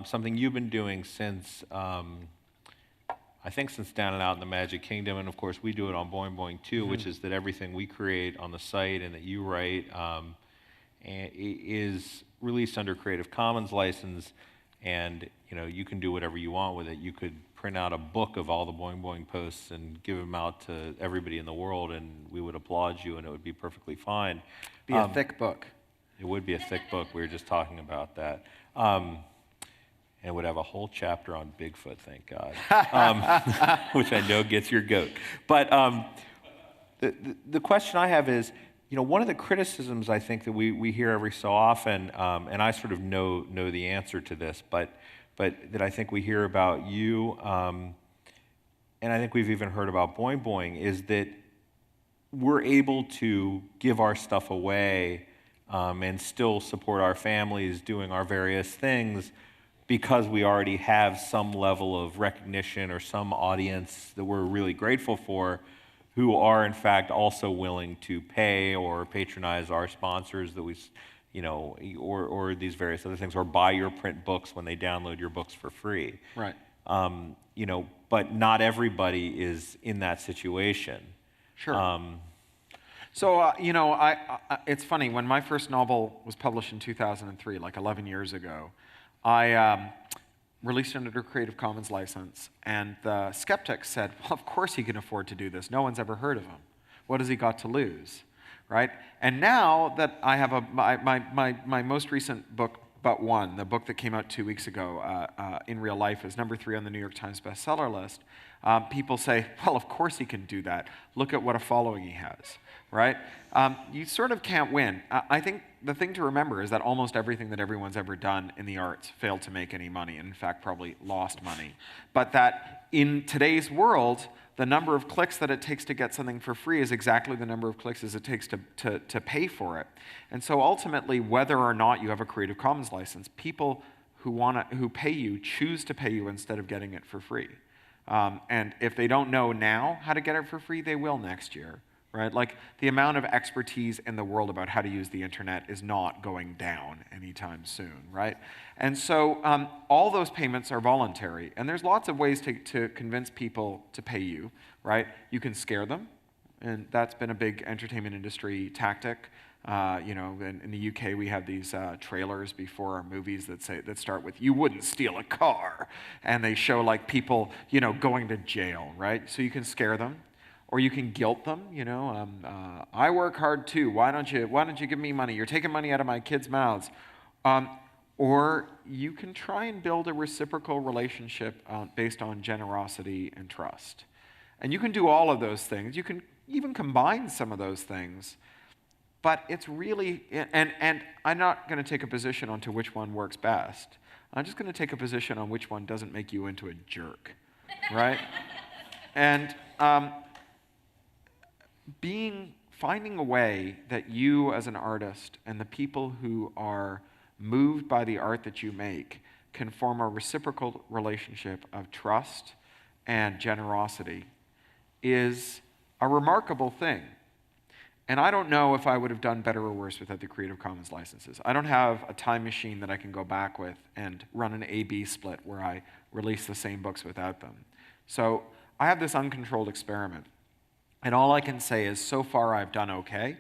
something you've been doing since, I think since Down and Out in the Magic Kingdom, and of course we do it on Boing Boing too, which is that everything we create on the site and that you write is released under Creative Commons license, and you can do whatever you want with it. You could print out a book of all the Boing Boing posts and give them out to everybody in the world, and we would applaud you, and it would be perfectly fine. Be a thick book. It would be a thick book. We were just talking about that. And it would have a whole chapter on Bigfoot, thank God, which I know gets your goat. But the question I have is, one of the criticisms I think that we hear every so often, and I sort of know the answer to this, but that I think we hear about you, and I think we've even heard about Boing Boing, is that we're able to give our stuff away and still support our families doing our various things because we already have some level of recognition or some audience that we're really grateful for, who are in fact also willing to pay or patronize our sponsors that we, or these various other things, or buy your print books when they download your books for free. Right. But not everybody is in that situation. Sure. It's funny, when my first novel was published in 2003, like 11 years ago, I released it under Creative Commons license, and the skeptics said, well, of course he can afford to do this. No one's ever heard of him. What has he got to lose, right? And now that I have my most recent book, But One, the book that came out 2 weeks ago, In Real Life, is #3 on the New York Times bestseller list, people say, well, of course he can do that. Look at what a following he has, right? You sort of can't win. I think the thing to remember is that almost everything that everyone's ever done in the arts failed to make any money, and in fact probably lost money. But that in today's world, the number of clicks that it takes to get something for free is exactly the number of clicks as it takes to pay for it. And so ultimately, whether or not you have a Creative Commons license, people who pay you choose to pay you instead of getting it for free. And if they don't know now how to get it for free, they will next year, right? Like, the amount of expertise in the world about how to use the internet is not going down anytime soon, right? And so all those payments are voluntary, and there's lots of ways to convince people to pay you, right? You can scare them, and that's been a big entertainment industry tactic. In the UK, we have these trailers before our movies that start with, "You wouldn't steal a car," and they show like people, going to jail, right? So you can scare them, or you can guilt them. I work hard too. Why don't you give me money? You're taking money out of my kids' mouths. Or you can try and build a reciprocal relationship based on generosity and trust, and you can do all of those things. You can even combine some of those things. But it's really, and I'm not going to take a position on to which one works best. I'm just going to take a position on which one doesn't make you into a jerk, right? And finding a way that you as an artist and the people who are moved by the art that you make can form a reciprocal relationship of trust and generosity is a remarkable thing. And I don't know if I would have done better or worse without the Creative Commons licenses. I don't have a time machine that I can go back with and run an A-B split where I release the same books without them. So I have this uncontrolled experiment. And all I can say is, so far I've done okay.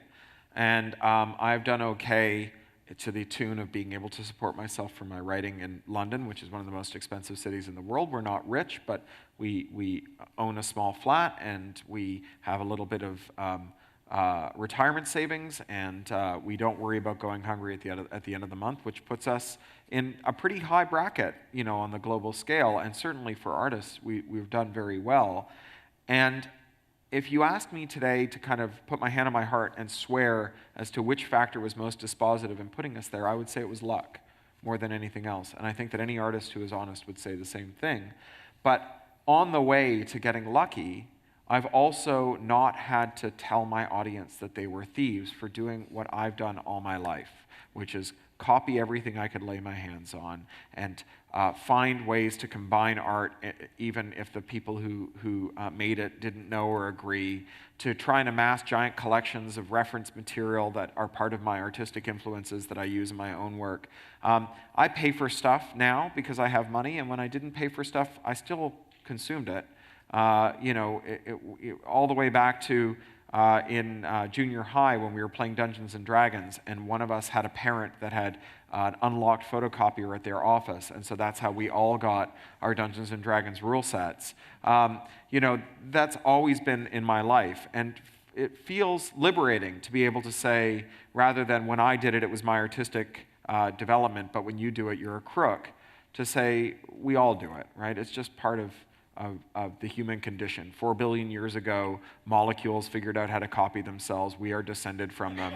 And I've done okay to the tune of being able to support myself from my writing in London, which is one of the most expensive cities in the world. We're not rich, but we own a small flat, and we have a little bit of retirement savings, and we don't worry about going hungry at the end of the month, which puts us in a pretty high bracket, on the global scale. And certainly for artists, we've done very well. And if you ask me today to kind of put my hand on my heart and swear as to which factor was most dispositive in putting us there, I would say it was luck more than anything else. And I think that any artist who is honest would say the same thing. But on the way to getting lucky, I've also not had to tell my audience that they were thieves for doing what I've done all my life, which is copy everything I could lay my hands on and find ways to combine art, even if the people who made it didn't know or agree, to try and amass giant collections of reference material that are part of my artistic influences that I use in my own work. I pay for stuff now because I have money, and when I didn't pay for stuff, I still consumed it. All the way back to in junior high when we were playing Dungeons and Dragons, and one of us had a parent that had an unlocked photocopier at their office, and so that's how we all got our Dungeons and Dragons rule sets. That's always been in my life, and it feels liberating to be able to say, rather than when I did it, it was my artistic development, but when you do it, you're a crook, to say we all do it, right? It's just part of the human condition. 4 billion years ago, molecules figured out how to copy themselves. We are descended from them.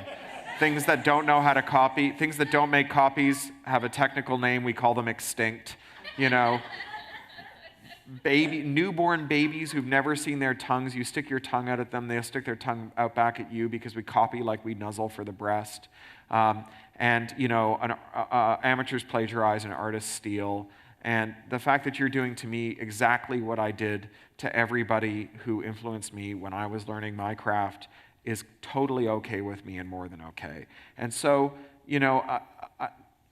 Things that don't know how to copy, things that don't make copies have a technical name. We call them extinct. Newborn babies who've never seen their tongues, you stick your tongue out at them, they'll stick their tongue out back at you because we copy like we nuzzle for the breast. Amateurs plagiarize and artists steal. And the fact that you're doing to me exactly what I did to everybody who influenced me when I was learning my craft is totally okay with me and more than okay. And so,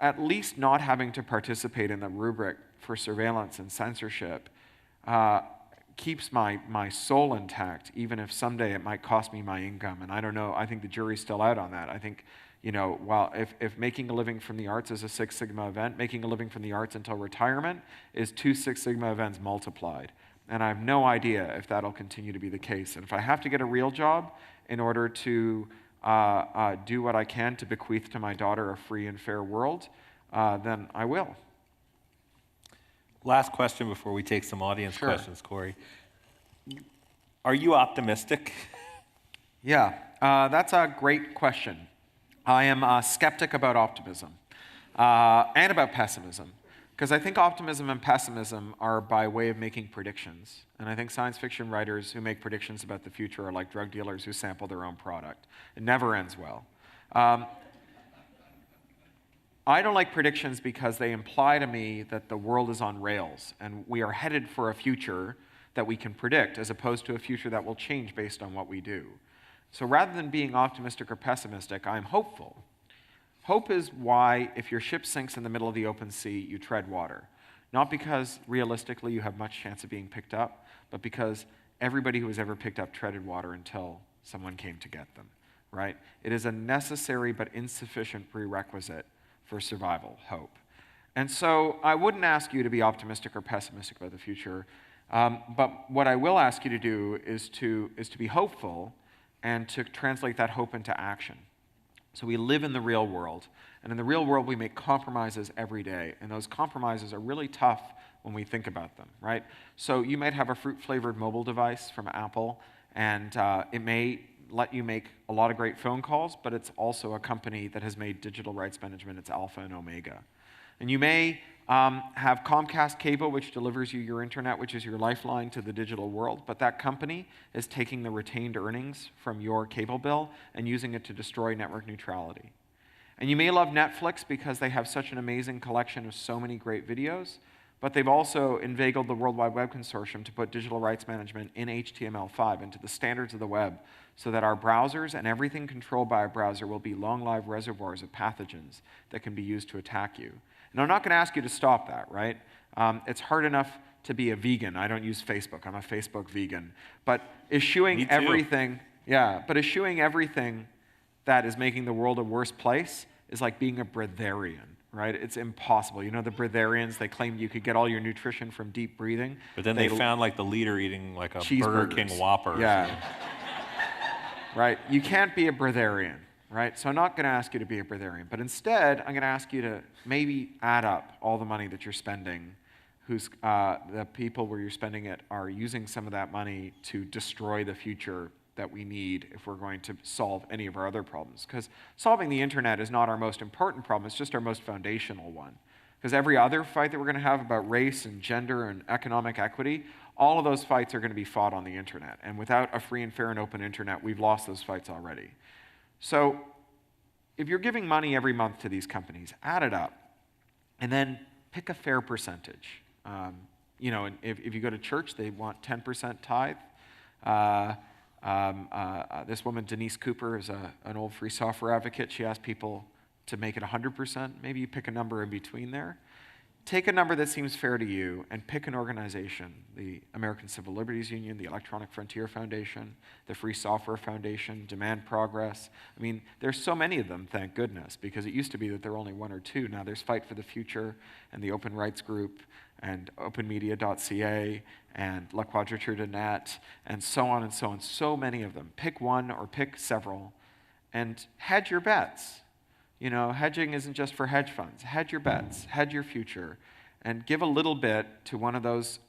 at least not having to participate in the rubric for surveillance and censorship keeps my soul intact, even if someday it might cost me my income. And I don't know, I think the jury's still out on that. I think, while if making a living from the arts is a Six Sigma event, making a living from the arts until retirement is 2 Six Sigma events multiplied. And I have no idea if that'll continue to be the case. And if I have to get a real job in order to do what I can to bequeath to my daughter a free and fair world, then I will. Last question before we take some audience Sure. questions, Cory. Are you optimistic? Yeah, that's a great question. I am a skeptic about optimism and about pessimism, because I think optimism and pessimism are by way of making predictions. And I think science fiction writers who make predictions about the future are like drug dealers who sample their own product. It never ends well. I don't like predictions because they imply to me that the world is on rails and we are headed for a future that we can predict, as opposed to a future that will change based on what we do. So rather than being optimistic or pessimistic, I'm hopeful. Hope is why, if your ship sinks in the middle of the open sea, you tread water. Not because realistically you have much chance of being picked up, but because everybody who was ever picked up treaded water until someone came to get them, right? It is a necessary but insufficient prerequisite for survival, hope. And so I wouldn't ask you to be optimistic or pessimistic about the future, but what I will ask you to do is to be hopeful and to translate that hope into action. So we live in the real world, and in the real world we make compromises every day, and those compromises are really tough when we think about them, right? So you might have a fruit-flavored mobile device from Apple, and it may let you make a lot of great phone calls, but it's also a company that has made digital rights management its alpha and omega. And you may have Comcast cable, which delivers you your internet, which is your lifeline to the digital world, but that company is taking the retained earnings from your cable bill and using it to destroy network neutrality. And you may love Netflix because they have such an amazing collection of so many great videos, but they've also inveigled the World Wide Web Consortium to put digital rights management in HTML5 into the standards of the web, so that our browsers and everything controlled by our browser will be long-lived reservoirs of pathogens that can be used to attack you. And I'm not going to ask you to stop that, right? It's hard enough to be a vegan. I don't use Facebook. I'm a Facebook vegan. But eschewing everything, eschewing everything that is making the world a worse place is like being a breatharian, right? It's impossible. You know the breatharians, they claimed you could get all your nutrition from deep breathing. But then they found like the leader eating like a Burger cheeseburgers. King Whopper. Yeah. Right? You can't be a breatharian, right? So I'm not going to ask you to be a breatharian, but instead I'm going to ask you to maybe add up all the money that you're spending, the people where you're spending it are using some of that money to destroy the future that we need if we're going to solve any of our other problems. Because solving the internet is not our most important problem, it's just our most foundational one. Because every other fight that we're going to have about race and gender and economic equity, all of those fights are going to be fought on the internet. And without a free and fair and open internet, we've lost those fights already. So if you're giving money every month to these companies, add it up, and then pick a fair percentage. You know, if you go to church, they want 10% tithe. This woman, Denise Cooper, is an old free software advocate. She asked people to make it 100%. Maybe you pick a number in between there. Take a number that seems fair to you and pick an organization, the American Civil Liberties Union, the Electronic Frontier Foundation, the Free Software Foundation, Demand Progress. I mean, there's so many of them, thank goodness, because it used to be that there were only one or two. Now there's Fight for the Future and the Open Rights Group and openmedia.ca and La Quadrature de Net and so on and so on. So many of them. Pick one or pick several and hedge your bets. You know, hedging isn't just for hedge funds. Hedge your bets, hedge your future, and give a little bit to one of those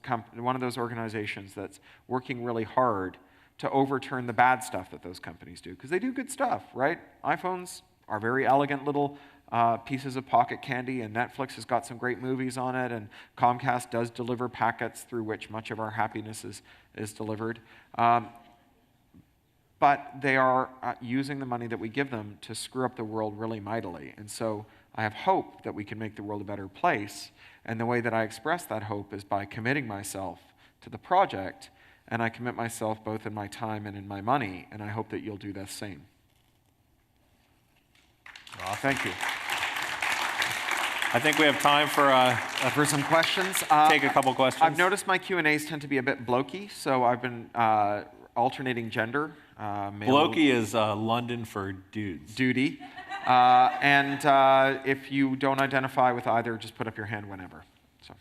organizations that's working really hard to overturn the bad stuff that those companies do, because they do good stuff, right? iPhones are very elegant little pieces of pocket candy, and Netflix has got some great movies on it, and Comcast does deliver packets through which much of our happiness is delivered. But they are using the money that we give them to screw up the world really mightily. And so I have hope that we can make the world a better place. And the way that I express that hope is by committing myself to the project. And I commit myself both in my time and in my money. And I hope that you'll do the same. Awesome. Thank you. I think we have time For some questions. Take a couple questions. I've noticed my Q&As tend to be a bit blokey, so I've been alternating gender. Blokey is London for dudes. Duty. If you don't identify with either, just put up your hand whenever. So.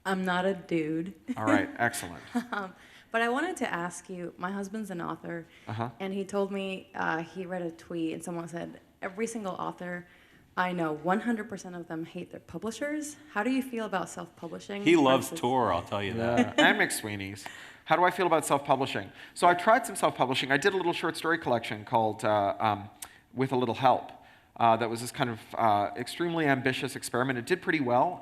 I'm not a dude. All right, excellent. But I wanted to ask you, my husband's an author, and he told me he read a tweet and someone said, every single author I know, 100% of them hate their publishers. How do you feel about self-publishing? He loves Tor, I'll tell you that. And McSweeney's. How do I feel about self-publishing? So I tried some self-publishing. I did a little short story collection called With a Little Help. That was this kind of extremely ambitious experiment. It did pretty well.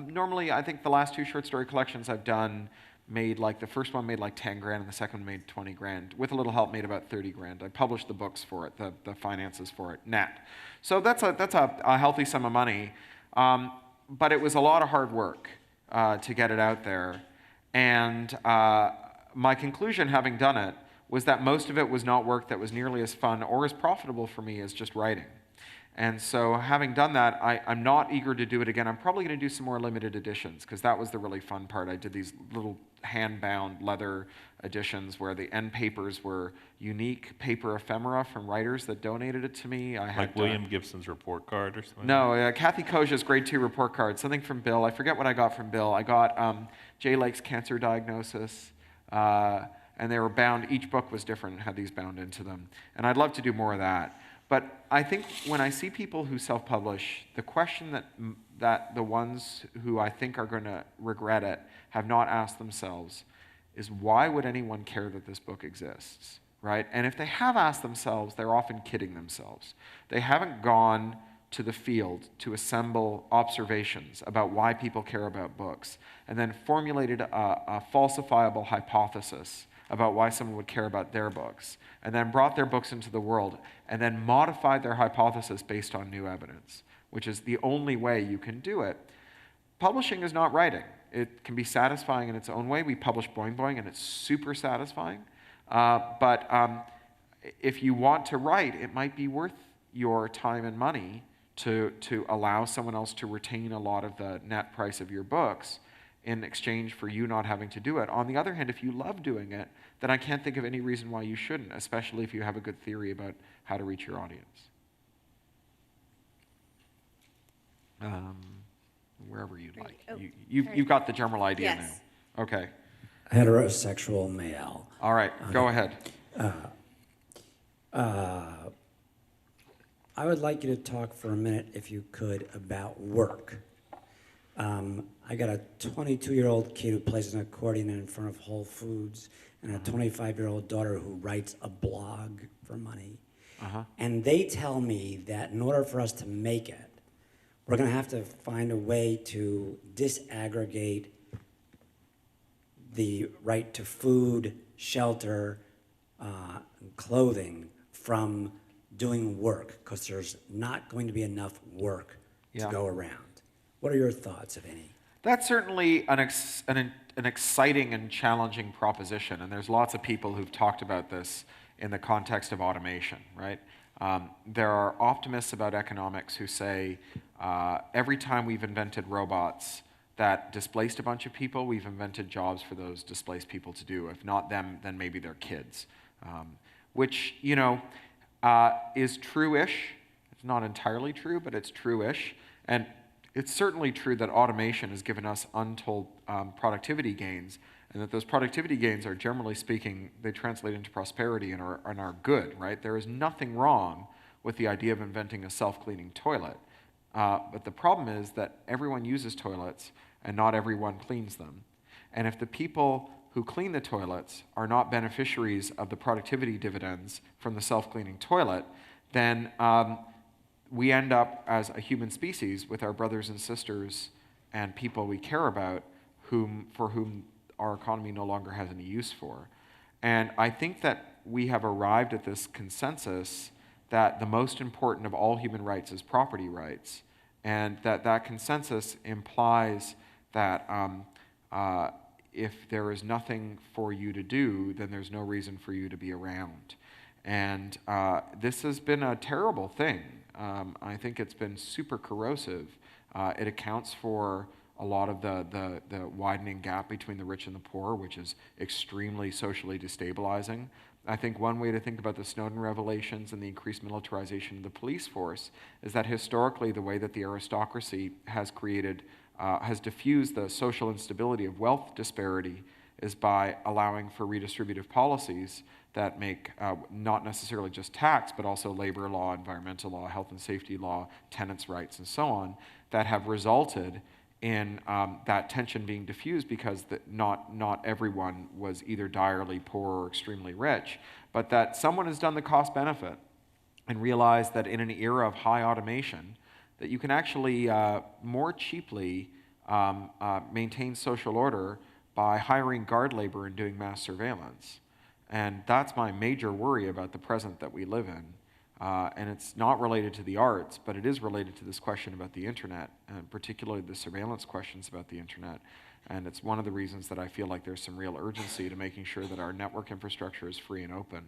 Normally, I think the last two short story collections I've done made like, the first one made like 10 grand and the second one made 20 grand. With a Little Help made about 30 grand. I published the books for it, the finances for it, net. So that's a healthy sum of money. But it was a lot of hard work to get it out there. And my conclusion, having done it, was that most of it was not work that was nearly as fun or as profitable for me as just writing. And so having done that, I'm not eager to do it again. I'm probably going to do some more limited editions, because that was the really fun part. I did these little hand-bound leather editions where the end papers were unique paper ephemera from writers that donated it to me. I had, like William Gibson's report card or something? No, Kathy Koja's grade 2 report card, something from Bill. I forget what I got from Bill. I got Jay Lake's cancer diagnosis, and they were bound. Each book was different and had these bound into them. And I'd love to do more of that. But I think when I see people who self-publish, the question that the ones who I think are going to regret it have not asked themselves is, why would anyone care that this book exists, right? And if they have asked themselves, they're often kidding themselves. They haven't gone to the field to assemble observations about why people care about books, and then formulated a falsifiable hypothesis about why someone would care about their books, and then brought their books into the world, and then modified their hypothesis based on new evidence, which is the only way you can do it. Publishing is not writing. It can be satisfying in its own way. We publish Boing Boing, and it's super satisfying. But if you want to write, it might be worth your time and money to allow someone else to retain a lot of the net price of your books in exchange for you not having to do it. On the other hand, if you love doing it, then I can't think of any reason why you shouldn't, especially if you have a good theory about how to reach your audience. Um, wherever you'd like. Oh, You've got the general idea Yes. now. Okay. Heterosexual male. All right. Go ahead. I would like you to talk for a minute, if you could, about work. I got a 22-year-old kid who plays an accordion in front of Whole Foods, and a 25-year-old daughter who writes a blog for money. And they tell me that in order for us to make it, we're going to have to find a way to disaggregate the right to food, shelter, and clothing from doing work, because there's not going to be enough work to go around. What are your thoughts, if any? That's certainly an exciting and challenging proposition, and there's lots of people who've talked about this in the context of automation, right? There are optimists about economics who say every time we've invented robots that displaced a bunch of people, we've invented jobs for those displaced people to do. If not them, then maybe their kids, which, you know, is true-ish. It's not entirely true, but it's true-ish. And it's certainly true that automation has given us untold productivity gains, and that those productivity gains are, generally speaking, they translate into prosperity and are good, right? There is nothing wrong with the idea of inventing a self-cleaning toilet. But the problem is that everyone uses toilets and not everyone cleans them. And if the people who clean the toilets are not beneficiaries of the productivity dividends from the self-cleaning toilet, then we end up as a human species with our brothers and sisters and people we care about for whom our economy no longer has any use for. And I think that we have arrived at this consensus that the most important of all human rights is property rights, and that consensus implies that if there is nothing for you to do, then there's no reason for you to be around. And this has been a terrible thing. I think it's been super corrosive. It accounts for a lot of the widening gap between the rich and the poor, which is extremely socially destabilizing. I think one way to think about the Snowden revelations and the increased militarization of the police force is that historically the way that the aristocracy has diffused the social instability of wealth disparity is by allowing for redistributive policies that make not necessarily just tax, but also labor law, environmental law, health and safety law, tenants' rights, and so on, that have resulted in that tension being diffused because not everyone was either direly poor or extremely rich, but that someone has done the cost benefit and realized that in an era of high automation, that you can actually more cheaply maintain social order by hiring guard labor and doing mass surveillance. And that's my major worry about the present that we live in. And it's not related to the arts, but it is related to this question about the internet, and particularly the surveillance questions about the internet. And it's one of the reasons that I feel like there's some real urgency to making sure that our network infrastructure is free and open.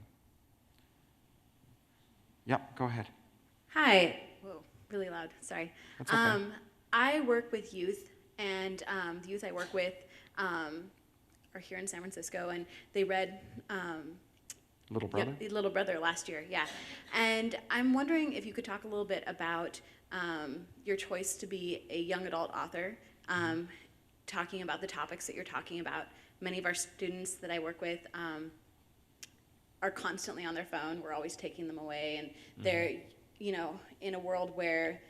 Yep, go ahead. Hi. Whoa, really loud. Sorry. That's okay. I work with youth, and the youth I work with are here in San Francisco, and they read Little Brother? Yep, Little Brother last year, yeah. And I'm wondering if you could talk a little bit about your choice to be a young adult author, talking about the topics that you're talking about. Many of our students that I work with are constantly on their phone. We're always taking them away, and they're, you know, in a world where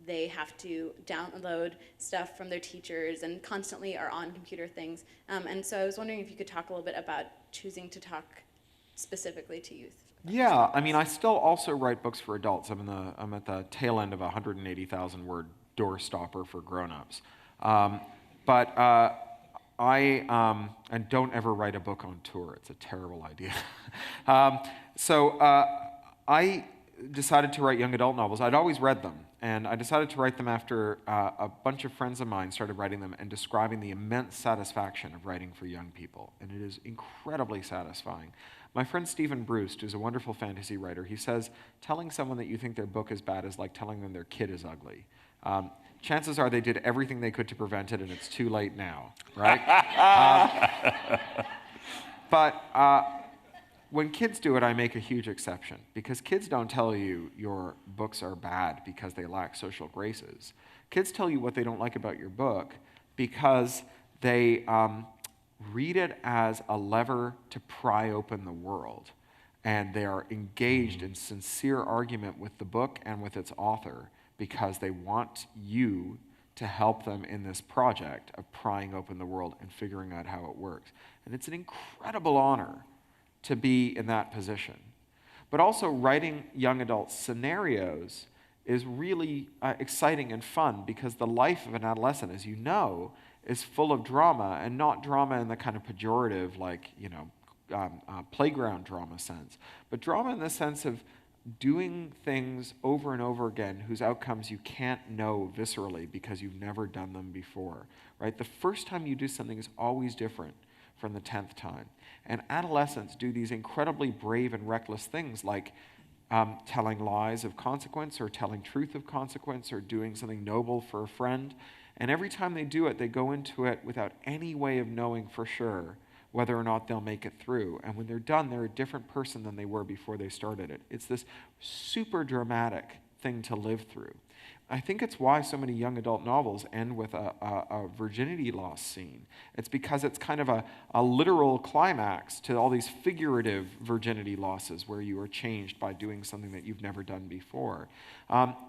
they have to download stuff from their teachers and constantly are on computer things. And so I was wondering if you could talk a little bit about choosing to talk specifically to youth. Yeah, I mean, I still also write books for adults. I'm at the tail end of a 180,000 word door stopper for grown-ups. But and don't ever write a book on tour. It's a terrible idea. So I decided to write young adult novels. I'd always read them, and I decided to write them after a bunch of friends of mine started writing them and describing the immense satisfaction of writing for young people, and it is incredibly satisfying. My friend Stephen Bruce, who's a wonderful fantasy writer, he says, telling someone that you think their book is bad is like telling them their kid is ugly. Chances are they did everything they could to prevent it, and it's too late now, right? But when kids do it, I make a huge exception, because kids don't tell you your books are bad because they lack social graces. Kids tell you what they don't like about your book because they read it as a lever to pry open the world. And they are engaged in sincere argument with the book and with its author because they want you to help them in this project of prying open the world and figuring out how it works. And it's an incredible honor to be in that position. But also writing young adult scenarios is really exciting and fun because the life of an adolescent, as you know, is full of drama, and not drama in the kind of pejorative, like, playground drama sense, but drama in the sense of doing things over and over again whose outcomes you can't know viscerally because you've never done them before, right? The first time you do something is always different from the 10th time. And adolescents do these incredibly brave and reckless things like telling lies of consequence or telling truth of consequence or doing something noble for a friend. And every time they do it, they go into it without any way of knowing for sure whether or not they'll make it through. And when they're done, they're a different person than they were before they started it. It's this super dramatic thing to live through. I think it's why so many young adult novels end with a virginity loss scene. It's because it's kind of a literal climax to all these figurative virginity losses where you are changed by doing something that you've never done before.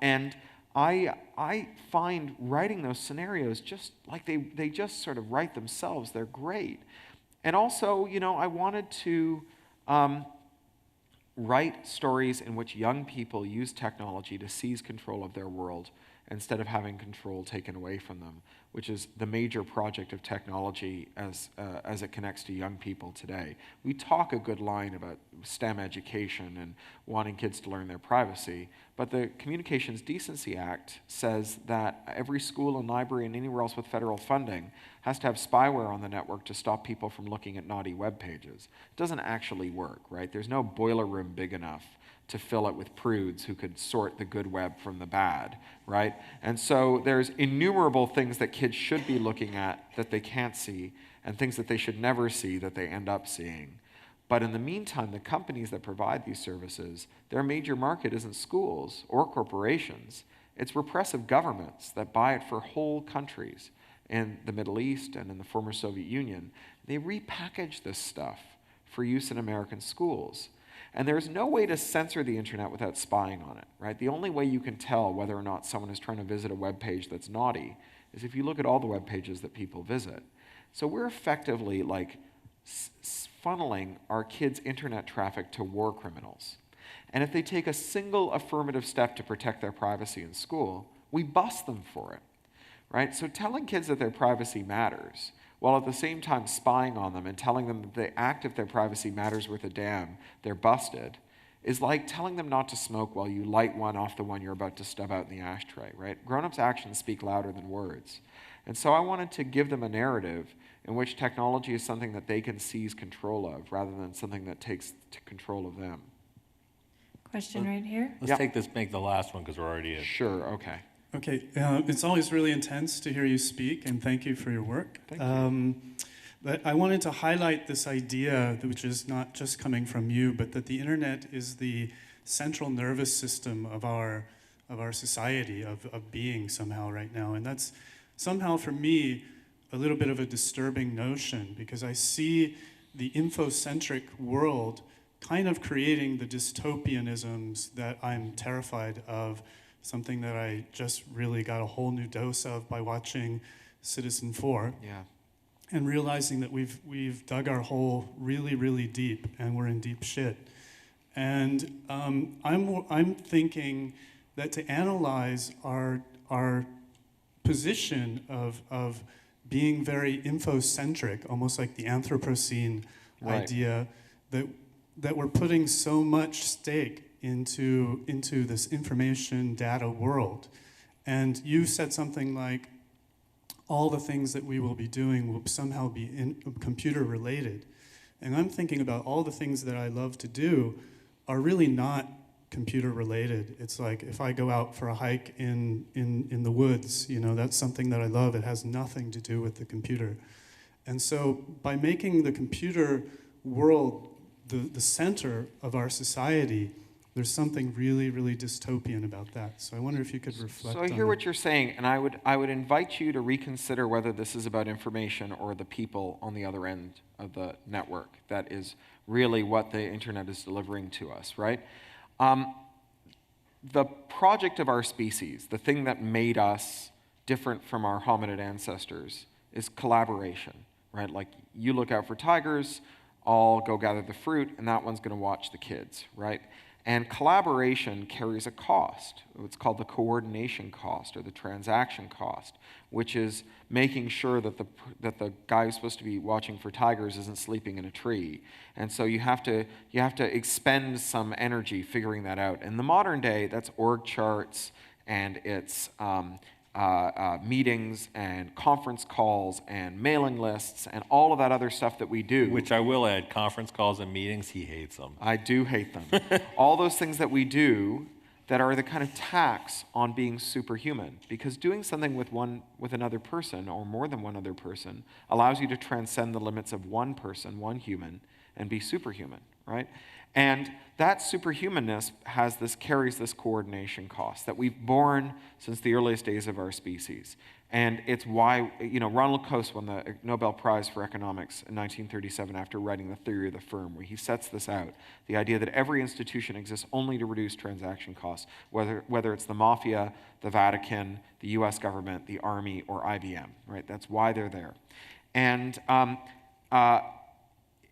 And I find writing those scenarios just like they just sort of write themselves. They're great. And also, I wanted to write stories in which young people use technology to seize control of their world instead of having control taken away from them, which is the major project of technology as it connects to young people today. We talk a good line about STEM education and wanting kids to learn their privacy, but the Communications Decency Act says that every school and library and anywhere else with federal funding has to have spyware on the network to stop people from looking at naughty web pages. It doesn't actually work, right? There's no boiler room big enough to fill it with prudes who could sort the good web from the bad, right? And so there's innumerable things that kids should be looking at that they can't see, and things that they should never see that they end up seeing. But in the meantime, the companies that provide these services, their major market isn't schools or corporations. It's repressive governments that buy it for whole countries in the Middle East and in the former Soviet Union. They repackage this stuff for use in American schools. And there's no way to censor the internet without spying on it, right? The only way you can tell whether or not someone is trying to visit a web page that's naughty is if you look at all the web pages that people visit. So we're effectively like funneling our kids' internet traffic to war criminals. And if they take a single affirmative step to protect their privacy in school, we bust them for it, right? So telling kids that their privacy matters, while at the same time spying on them and telling them that the act of their privacy matters worth a damn, they're busted, is like telling them not to smoke while you light one off the one you're about to stub out in the ashtray, right? Grown-ups' actions speak louder than words. And so I wanted to give them a narrative in which technology is something that they can seize control of rather than something that takes control of them. Question right here. Let's take this, make the last one because we're already in. Sure, okay. Okay, it's always really intense to hear you speak, and thank you for your work. Thank you. But I wanted to highlight this idea, which is not just coming from you, but that the internet is the central nervous system of our society, of being somehow right now. And that's somehow, for me, a little bit of a disturbing notion, because I see the infocentric world kind of creating the dystopianisms that I'm terrified of, something that I just really got a whole new dose of by watching Citizen4. Yeah. And realizing that we've dug our hole really, really deep, and we're in deep shit. And I'm thinking that to analyze our position of being very infocentric, almost like the Anthropocene idea, that we're putting so much stake into this information data world. And you said something like, all the things that we will be doing will somehow be computer related. And I'm thinking about all the things that I love to do are really not computer related. It's like if I go out for a hike in the woods, that's something that I love. It has nothing to do with the computer. And so by making the computer world the center of our society, There's something really, really dystopian about that. So I wonder if you could reflect on So I hear that. what you're saying, and I would invite you to reconsider whether this is about information or the people on the other end of the network. That is really what the internet is delivering to us, right? The project of our species, the thing that made us different from our hominid ancestors, is collaboration, right? Like, you look out for tigers, I'll go gather the fruit, and that one's going to watch the kids, right? And collaboration carries a cost. It's called the coordination cost or the transaction cost, which is making sure that the guy who's supposed to be watching for tigers isn't sleeping in a tree. And so you have to expend some energy figuring that out. In the modern day, that's org charts, and it's meetings and conference calls and mailing lists and all of that other stuff that we do. Which I will add, conference calls and meetings, he hates them. I do hate them. All those things that we do that are the kind of tax on being superhuman. Because doing something with another person, or more than one other person, allows you to transcend the limits of one person, one human, and be superhuman, right? And that superhumanness carries this coordination cost that we've borne since the earliest days of our species. And it's why, Ronald Coase won the Nobel Prize for Economics in 1937 after writing The Theory of the Firm, where he sets this out, the idea that every institution exists only to reduce transaction costs, whether it's the mafia, the Vatican, the US government, the army, or IBM, right? That's why they're there. And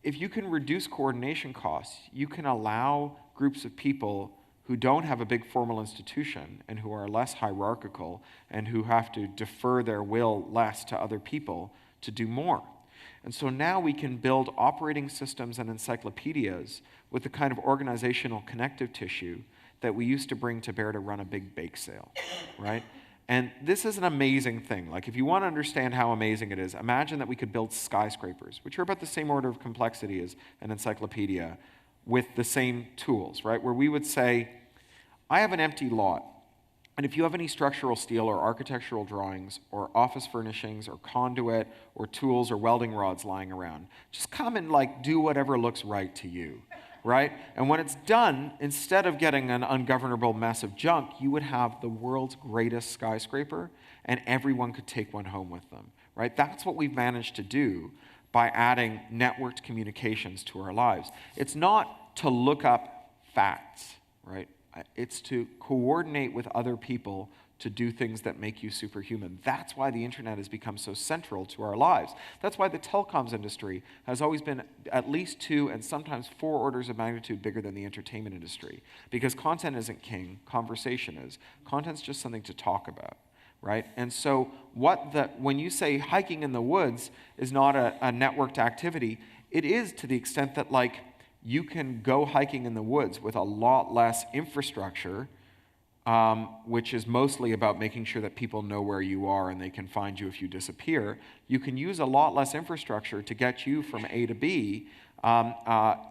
if you can reduce coordination costs, you can allow groups of people who don't have a big formal institution and who are less hierarchical and who have to defer their will less to other people to do more. And so now we can build operating systems and encyclopedias with the kind of organizational connective tissue that we used to bring to bear to run a big bake sale, right? And this is an amazing thing. Like, if you want to understand how amazing it is, imagine that we could build skyscrapers, which are about the same order of complexity as an encyclopedia, with the same tools, right? Where we would say, I have an empty lot, and if you have any structural steel or architectural drawings or office furnishings or conduit or tools or welding rods lying around, just come and do whatever looks right to you, right? And when it's done, instead of getting an ungovernable mess of junk, you would have the world's greatest skyscraper, and everyone could take one home with them, right? That's what we've managed to do by adding networked communications to our lives. It's not to look up facts, right? It's to coordinate with other people to do things that make you superhuman. That's why the internet has become so central to our lives. That's why the telecoms industry has always been at least 2 and sometimes 4 orders of magnitude bigger than the entertainment industry. Because content isn't king, conversation is. Content's just something to talk about, right? And so when you say hiking in the woods is not a networked activity, it is, to the extent that you can go hiking in the woods with a lot less infrastructure, which is mostly about making sure that people know where you are and they can find you if you disappear. You can use a lot less infrastructure to get you from A to B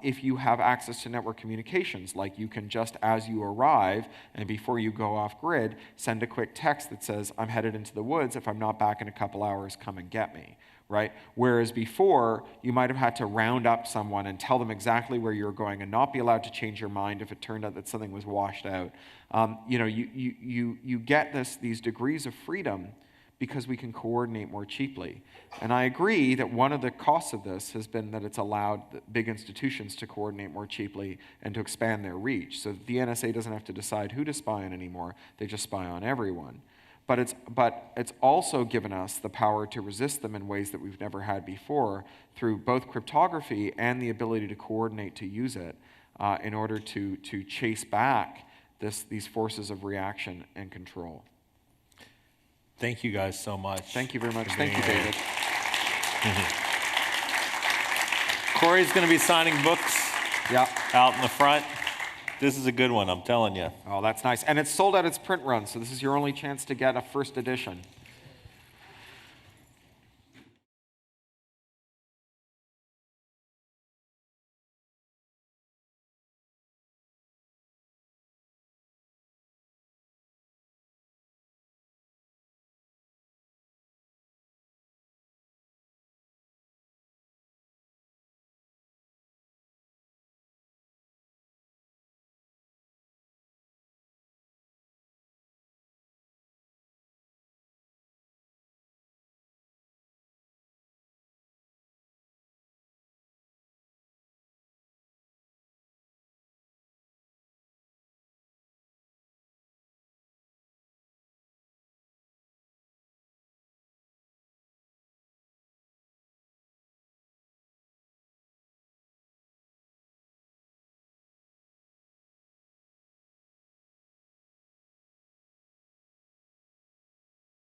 if you have access to network communications. Like, you can just, as you arrive and before you go off grid, send a quick text that says, I'm headed into the woods. If I'm not back in a couple hours, come and get me. Right? Whereas before, you might have had to round up someone and tell them exactly where you're going and not be allowed to change your mind if it turned out that something was washed out. You get these degrees of freedom because we can coordinate more cheaply. And I agree that one of the costs of this has been that it's allowed big institutions to coordinate more cheaply and to expand their reach. So the NSA doesn't have to decide who to spy on anymore. They just spy on everyone. But it's also given us the power to resist them in ways that we've never had before through both cryptography and the ability to coordinate to use it in order to chase back these forces of reaction and control. Thank you guys so much. Thank you very much. Thank you, David. Cory's going to be signing books out in the front. This is a good one, I'm telling you. Oh, that's nice. And it's sold out its print run, so this is your only chance to get a first edition.